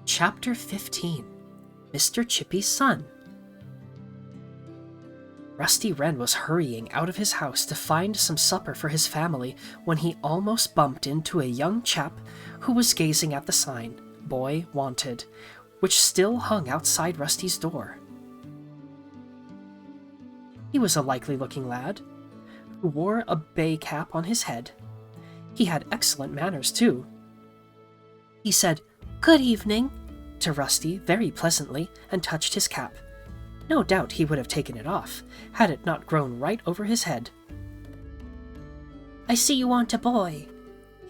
[SPEAKER 1] Chapter 15. Mr. Chippy's Son. Rusty Wren was hurrying out of his house to find some supper for his family when he almost bumped into a young chap who was gazing at the sign, "Boy Wanted," which still hung outside Rusty's door. He was a likely-looking lad, who wore a bay cap on his head. He had excellent manners, too. He said, "Good evening," to Rusty very pleasantly, and touched his cap. No doubt he would have taken it off, had it not grown right over his head. "I see you want a boy,"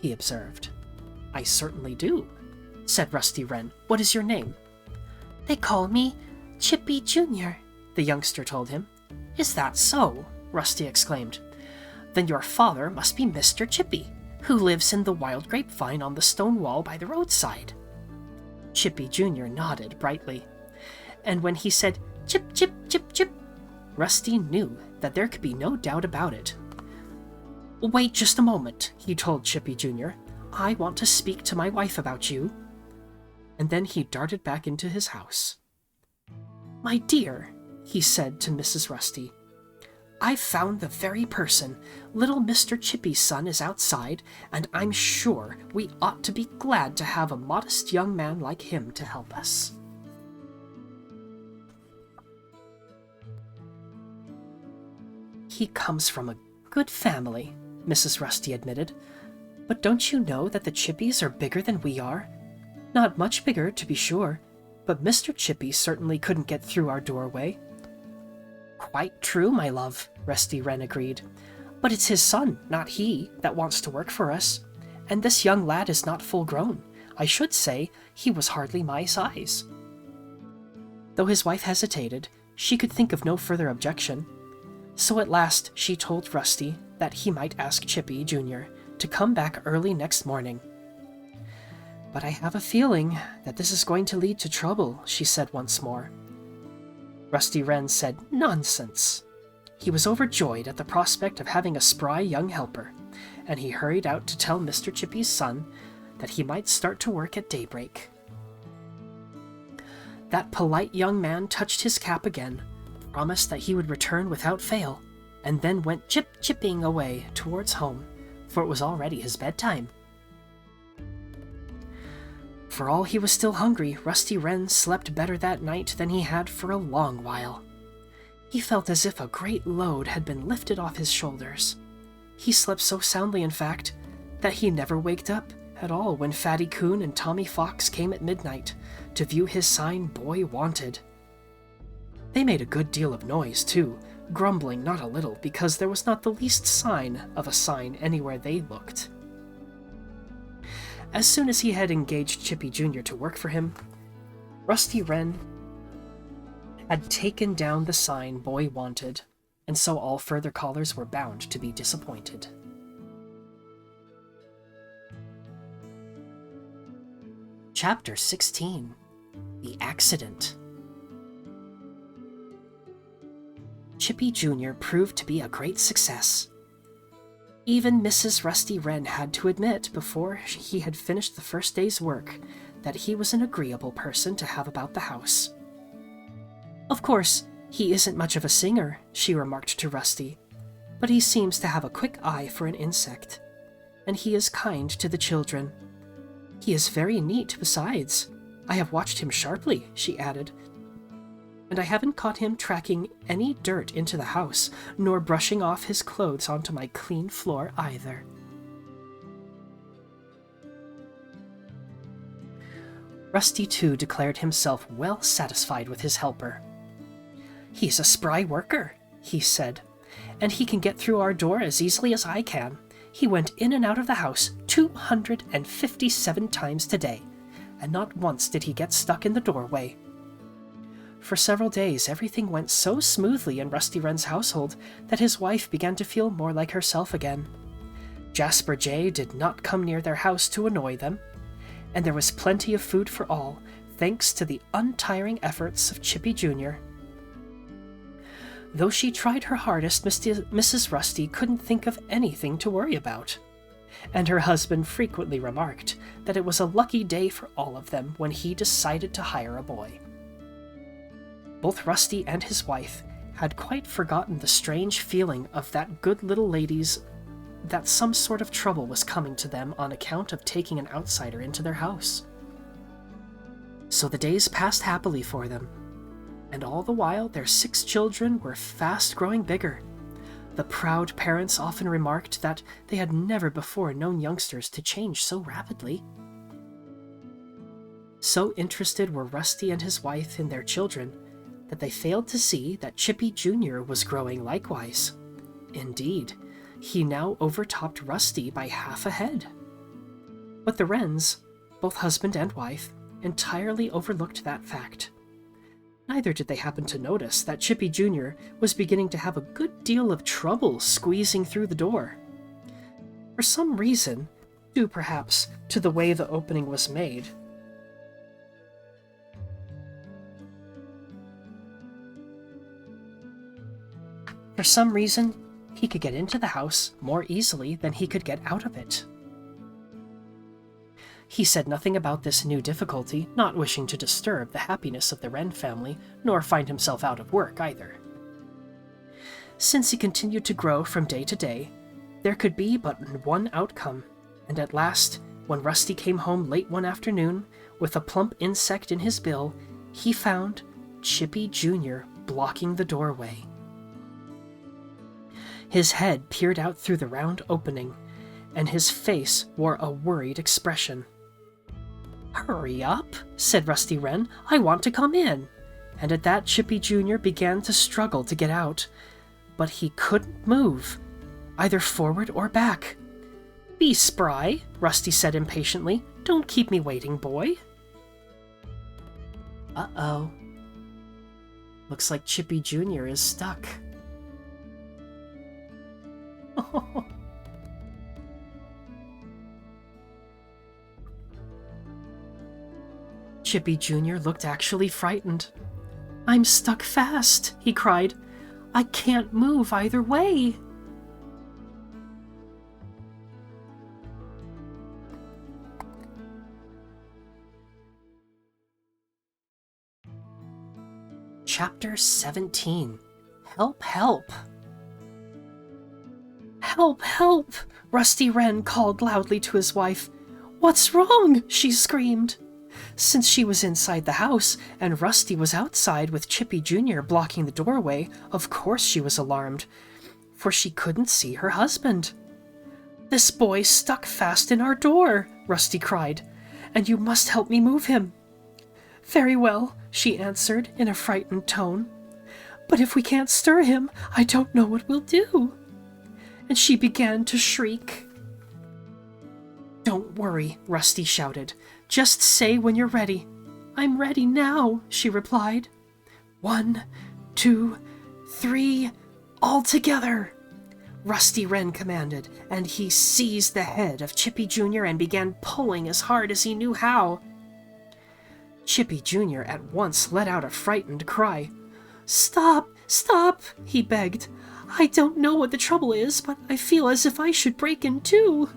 [SPEAKER 1] he observed. "I certainly do," said Rusty Wren. "What is your name?" "They call me Chippy Jr.," the youngster told him. "Is that so?" Rusty exclaimed. "Then your father must be Mr. Chippy, who lives in the wild grapevine on the stone wall by the roadside." Chippy Jr. nodded brightly, and when he said, "Chip, chip, chip, chip," Rusty knew that there could be no doubt about it. "Wait just a moment," he told Chippy Jr. "I want to speak to my wife about you." And then he darted back into his house. "My dear," he said to Mrs. Rusty, "I've found the very person. Little Mr. Chippy's son is outside, and I'm sure we ought to be glad to have a modest young man like him to help us." "He comes from a good family," Mrs. Rusty admitted. "But don't you know that the Chippies are bigger than we are? Not much bigger, to be sure, but Mr. Chippy certainly couldn't get through our doorway." "Quite true, my love," Rusty Wren agreed. "But it's his son, not he, that wants to work for us. And this young lad is not full grown. I should say he was hardly my size." Though his wife hesitated, she could think of no further objection. So at last she told Rusty that he might ask Chippy Jr. to come back early next morning. "But I have a feeling that this is going to lead to trouble," she said once more. Rusty Wren said nonsense. He was overjoyed at the prospect of having a spry young helper, and he hurried out to tell Mr. Chippy's son that he might start to work at daybreak. That polite young man touched his cap again, promised that he would return without fail, and then went chipping away towards home, for it was already his bedtime. For all he was still hungry, Rusty Wren slept better that night than he had for a long while. He felt as if a great load had been lifted off his shoulders. He slept so soundly, in fact, that he never waked up at all when Fatty Coon and Tommy Fox came at midnight to view his sign, "Boy Wanted." They made a good deal of noise, too, grumbling not a little because there was not the least sign of a sign anywhere they looked. As soon as he had engaged Chippy Jr. to work for him, Rusty Wren had taken down the sign, "Boy Wanted," and so all further callers were bound to be disappointed. Chapter 16. The Accident. Chippy Jr. proved to be a great success. Even Mrs. Rusty Wren had to admit, before he had finished the first day's work, that he was an agreeable person to have about the house. Of course, "He isn't much of a singer," she remarked to Rusty, "but he seems to have a quick eye for an insect. And he is kind to the children. He is very neat besides. I have watched him sharply," she added, "and I haven't caught him tracking any dirt into the house, nor brushing off his clothes onto my clean floor either." Rusty, too, declared himself well satisfied with his helper. "He's a spry worker," he said, "and he can get through our door as easily as I can. He went in and out of the house 257 times today, and not once did he get stuck in the doorway." For several days, everything went so smoothly in Rusty Wren's household that his wife began to feel more like herself again. Jasper Jay did not come near their house to annoy them, and there was plenty of food for all, thanks to the untiring efforts of Chippy Jr. Though she tried her hardest, Mrs. Rusty couldn't think of anything to worry about, and her husband frequently remarked that it was a lucky day for all of them when he decided to hire a boy. Both Rusty and his wife had quite forgotten the strange feeling of that good little lady's that some sort of trouble was coming to them on account of taking an outsider into their house. So the days passed happily for them, and all the while their 6 children were fast growing bigger. The proud parents often remarked that they had never before known youngsters to change so rapidly. So interested were Rusty and his wife in their children that they failed to see that Chippy Jr. was growing likewise. Indeed, he now overtopped Rusty by half a head. But the Wrens, both husband and wife, entirely overlooked that fact. Neither did they happen to notice that Chippy Jr. was beginning to have a good deal of trouble squeezing through the door. For some reason, due perhaps to the way the opening was made, he could get into the house more easily than he could get out of it. He said nothing about this new difficulty, not wishing to disturb the happiness of the Wren family, nor find himself out of work either. Since he continued to grow from day to day, there could be but one outcome, and at last, when Rusty came home late one afternoon, with a plump insect in his bill, he found Chippy Jr. blocking the doorway. His head peered out through the round opening, and his face wore a worried expression. "Hurry up," said Rusty Wren. "I want to come in." And at that Chippy Jr. began to struggle to get out, but he couldn't move, either forward or back. "Be spry," Rusty said impatiently. "Don't keep me waiting, boy." Uh-oh. Looks like Chippy Jr. is stuck. Chippy Jr. looked actually frightened. "I'm stuck fast," he cried. "I can't move either way." Chapter 17. Help, help! "Help, help!" Rusty Wren called loudly to his wife. "What's wrong?" she screamed. Since she was inside the house, and Rusty was outside with Chippy Jr. blocking the doorway, of course she was alarmed, for she couldn't see her husband. "This boy's stuck fast in our door," Rusty cried, "and you must help me move him." "Very well," she answered in a frightened tone. "But if we can't stir him, I don't know what we'll do." And she began to shriek. "Don't worry," Rusty shouted. "Just say when you're ready." "I'm ready now," she replied. 1, 2, 3, all together!" Rusty Wren commanded, and he seized the head of Chippy Jr. and began pulling as hard as he knew how. Chippy Jr. at once let out a frightened cry. "Stop! Stop!" he begged. "I don't know what the trouble is, but I feel as if I should break in two."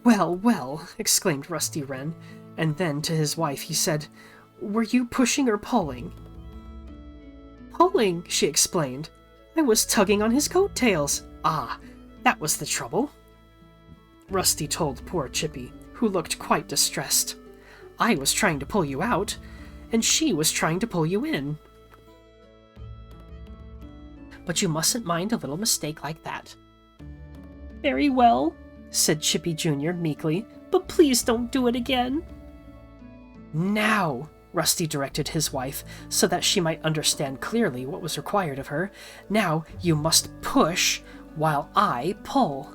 [SPEAKER 1] "Well, well," exclaimed Rusty Wren, and then to his wife he said, "Were you pushing or pulling?" Pulling, she explained. I was tugging on his coattails. Ah, that was the trouble. Rusty told poor Chippy, who looked quite distressed. I was trying to pull you out, and she was trying to pull you in. But you mustn't mind a little mistake like that. Very well, said Chippy Jr. meekly, but please don't do it again. Now, Rusty directed his wife, so that she might understand clearly what was required of her. Now you must push while I pull.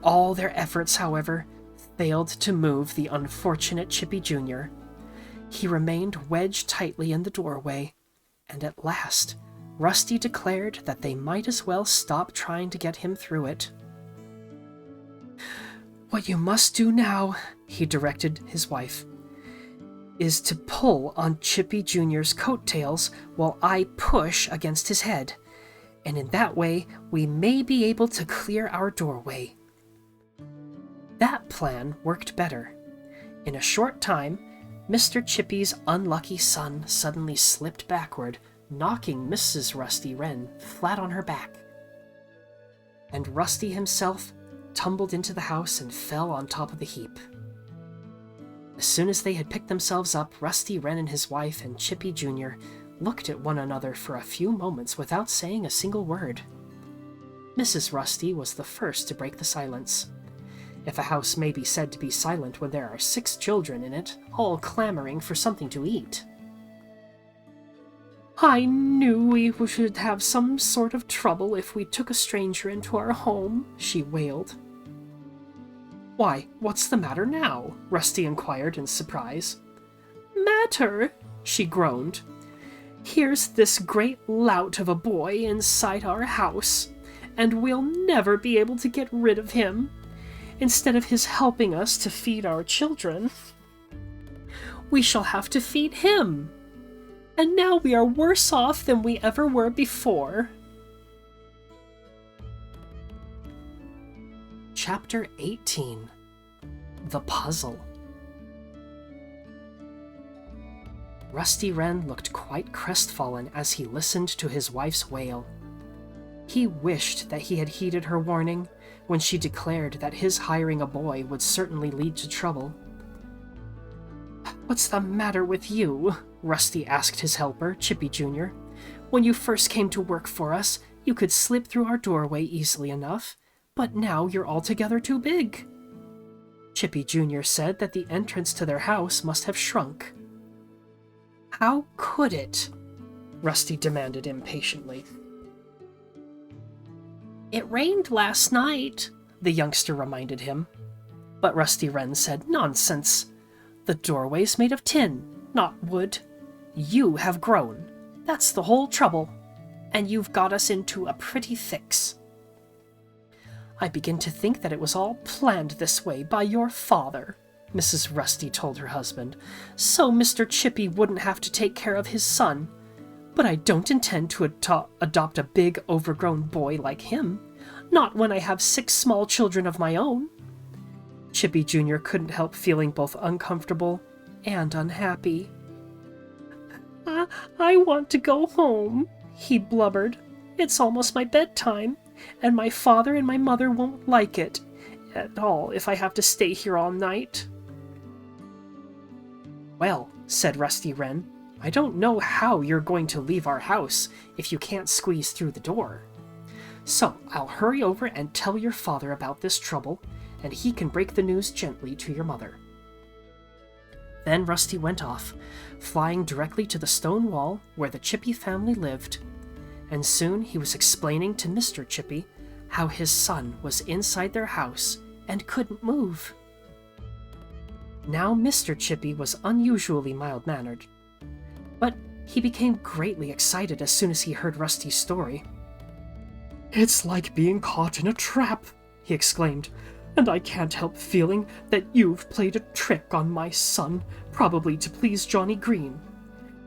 [SPEAKER 1] All their efforts, however, failed to move the unfortunate Chippy Jr. He remained wedged tightly in the doorway, and at last Rusty declared that they might as well stop trying to get him through it. What you must do now, he directed his wife, is to pull on Chippy Jr.'s coattails while I push against his head, and in that way we may be able to clear our doorway. That plan worked better. In a short time, Mr. Chippy's unlucky son suddenly slipped backward, knocking Mrs. Rusty Wren flat on her back. And Rusty himself tumbled into the house and fell on top of the heap. As soon as they had picked themselves up, Rusty Wren and his wife and Chippy Jr. looked at one another for a few moments without saying a single word. Mrs. Rusty was the first to break the silence. If a house may be said to be silent when there are 6 children in it, all clamoring for something to eat. I knew we should have some sort of trouble if we took a stranger into our home, she wailed. Why, what's the matter now? Rusty inquired in surprise. Matter? She groaned. Here's this great lout of a boy inside our house, and we'll never be able to get rid of him. Instead of his helping us to feed our children, we shall have to feed him. And now we are worse off than we ever were before. Chapter 18. The Puzzle. Rusty Wren looked quite crestfallen as he listened to his wife's wail. He wished that he had heeded her warning when she declared that his hiring a boy would certainly lead to trouble. What's the matter with you? Rusty asked his helper, Chippy Jr. When you first came to work for us, you could slip through our doorway easily enough, but now you're altogether too big. Chippy Jr. said that the entrance to their house must have shrunk. How could it? Rusty demanded impatiently. It rained last night, the youngster reminded him. But Rusty Wren said, Nonsense. The doorway's made of tin, not wood. You have grown. That's the whole trouble. And you've got us into a pretty fix. I begin to think that it was all planned this way by your father, Mrs. Rusty told her husband, so Mr. Chippy wouldn't have to take care of his son. But I don't intend to adopt a big, overgrown boy like him, not when I have 6 small children of my own. Chippy Jr. couldn't help feeling both uncomfortable and unhappy. I want to go home, he blubbered. It's almost my bedtime, and my father and my mother won't like it at all if I have to stay here all night. Well, said Rusty Wren, I don't know how you're going to leave our house if you can't squeeze through the door. So I'll hurry over and tell your father about this trouble, and he can break the news gently to your mother. Then Rusty went off, flying directly to the stone wall where the Chippy family lived, and soon he was explaining to Mr. Chippy how his son was inside their house and couldn't move. Now Mr. Chippy was unusually mild-mannered, but he became greatly excited as soon as he heard Rusty's story. It's like being caught in a trap, he exclaimed, and I can't help feeling that you've played a trick on my son, probably to please Johnny Green.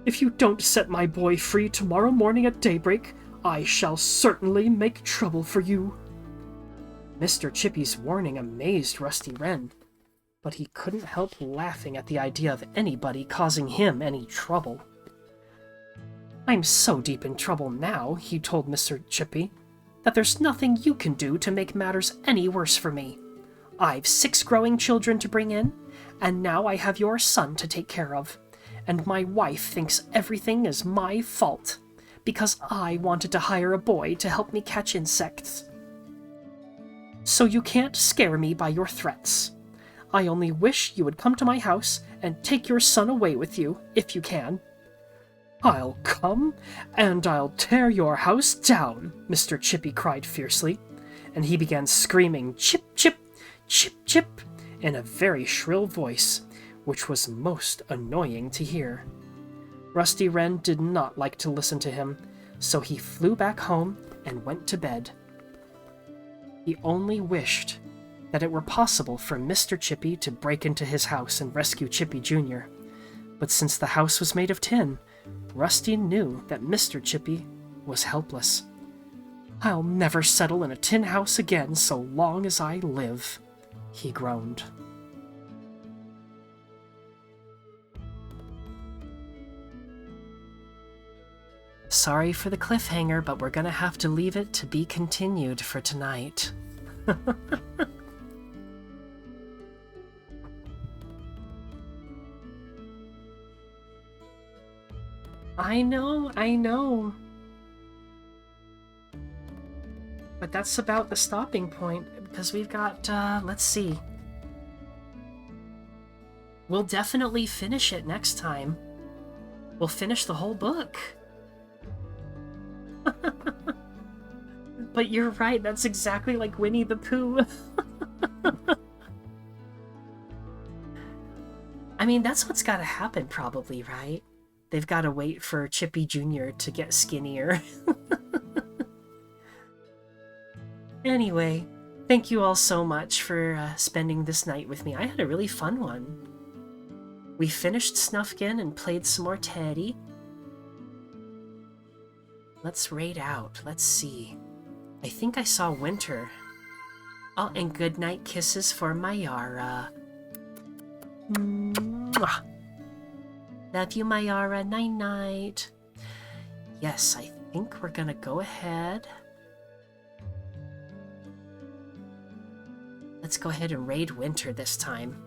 [SPEAKER 1] If you don't set my boy free tomorrow morning at daybreak, I shall certainly make trouble for you. Mr. Chippy's warning amazed Rusty Wren, but he couldn't help laughing at the idea of anybody causing him any trouble. I'm so deep in trouble now, he told Mr. Chippy, that there's nothing you can do to make matters any worse for me. I've 6 growing children to bring in, and now I have your son to take care of, and my wife thinks everything is my fault, because I wanted to hire a boy to help me catch insects. So you can't scare me by your threats. I only wish you would come to my house and take your son away with you, if you can. I'll come, and I'll tear your house down, Mr. Chippy cried fiercely, and he began screaming chip, chip, chip, chip, in a very shrill voice, which was most annoying to hear. Rusty Wren did not like to listen to him, so he flew back home and went to bed. He only wished that it were possible for Mr. Chippy to break into his house and rescue Chippy Jr., but since the house was made of tin, Rusty knew that Mr. Chippy was helpless. I'll never settle in a tin house again so long as I live, he groaned. Sorry for the cliffhanger, but we're gonna have to leave it to be continued for tonight. I know. But that's about the stopping point, because we've got, let's see. We'll definitely finish it next time. We'll finish the whole book. But you're right, that's exactly like Winnie the Pooh. I mean, that's what's gotta happen probably, right? They've gotta wait for Chippy Jr. to get skinnier. Anyway, thank you all so much for spending this night with me. I had a really fun one. We finished Snufkin and played some more Teddy. Let's raid out. Let's see. I think I saw Winter. Oh, and goodnight kisses for Mayara. Mwah. Love you, Mayara. Night-night. Yes, I think we're gonna go ahead. Let's go ahead and raid Winter this time.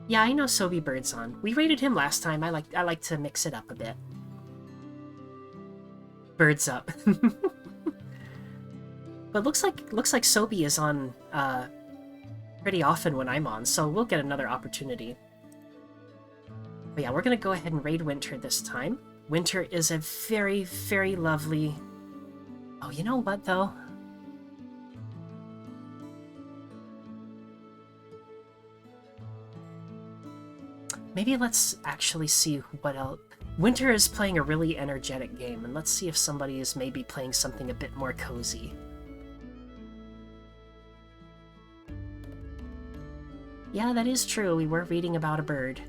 [SPEAKER 1] Yeah, I know Sobe Bird's on. We raided him last time. I like to mix it up a bit. Bird's up. But looks like Sobe is on pretty often when I'm on, so we'll get another opportunity. But yeah, we're gonna go ahead and raid Winter this time. Winter is a very, very lovely... Oh, you know what, though? Maybe let's actually see what else... Winter is playing a really energetic game, and let's see if somebody is maybe playing something a bit more cozy. Yeah, that is true. We were reading about a bird.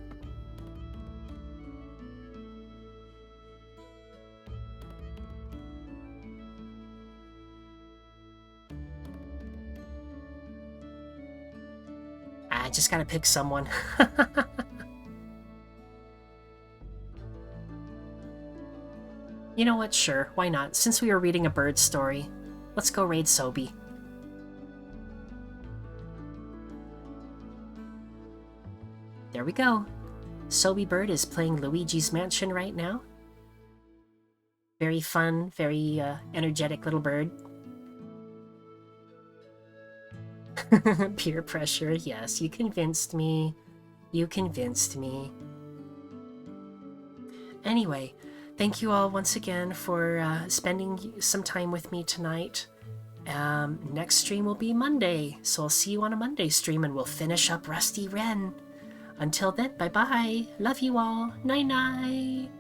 [SPEAKER 1] I just gotta pick someone. You know what? Sure, why not? Since we were reading a bird story, let's go raid Sobe. There we go. Sobe Bird is playing Luigi's Mansion right now. Very fun, very energetic little bird. Peer pressure, yes, you convinced me. You convinced me. Anyway, thank you all once again for spending some time with me tonight. Next stream will be Monday, so I'll see you on a Monday stream and we'll finish up Rusty Wren. Until then, bye-bye. Love you all. Night-night.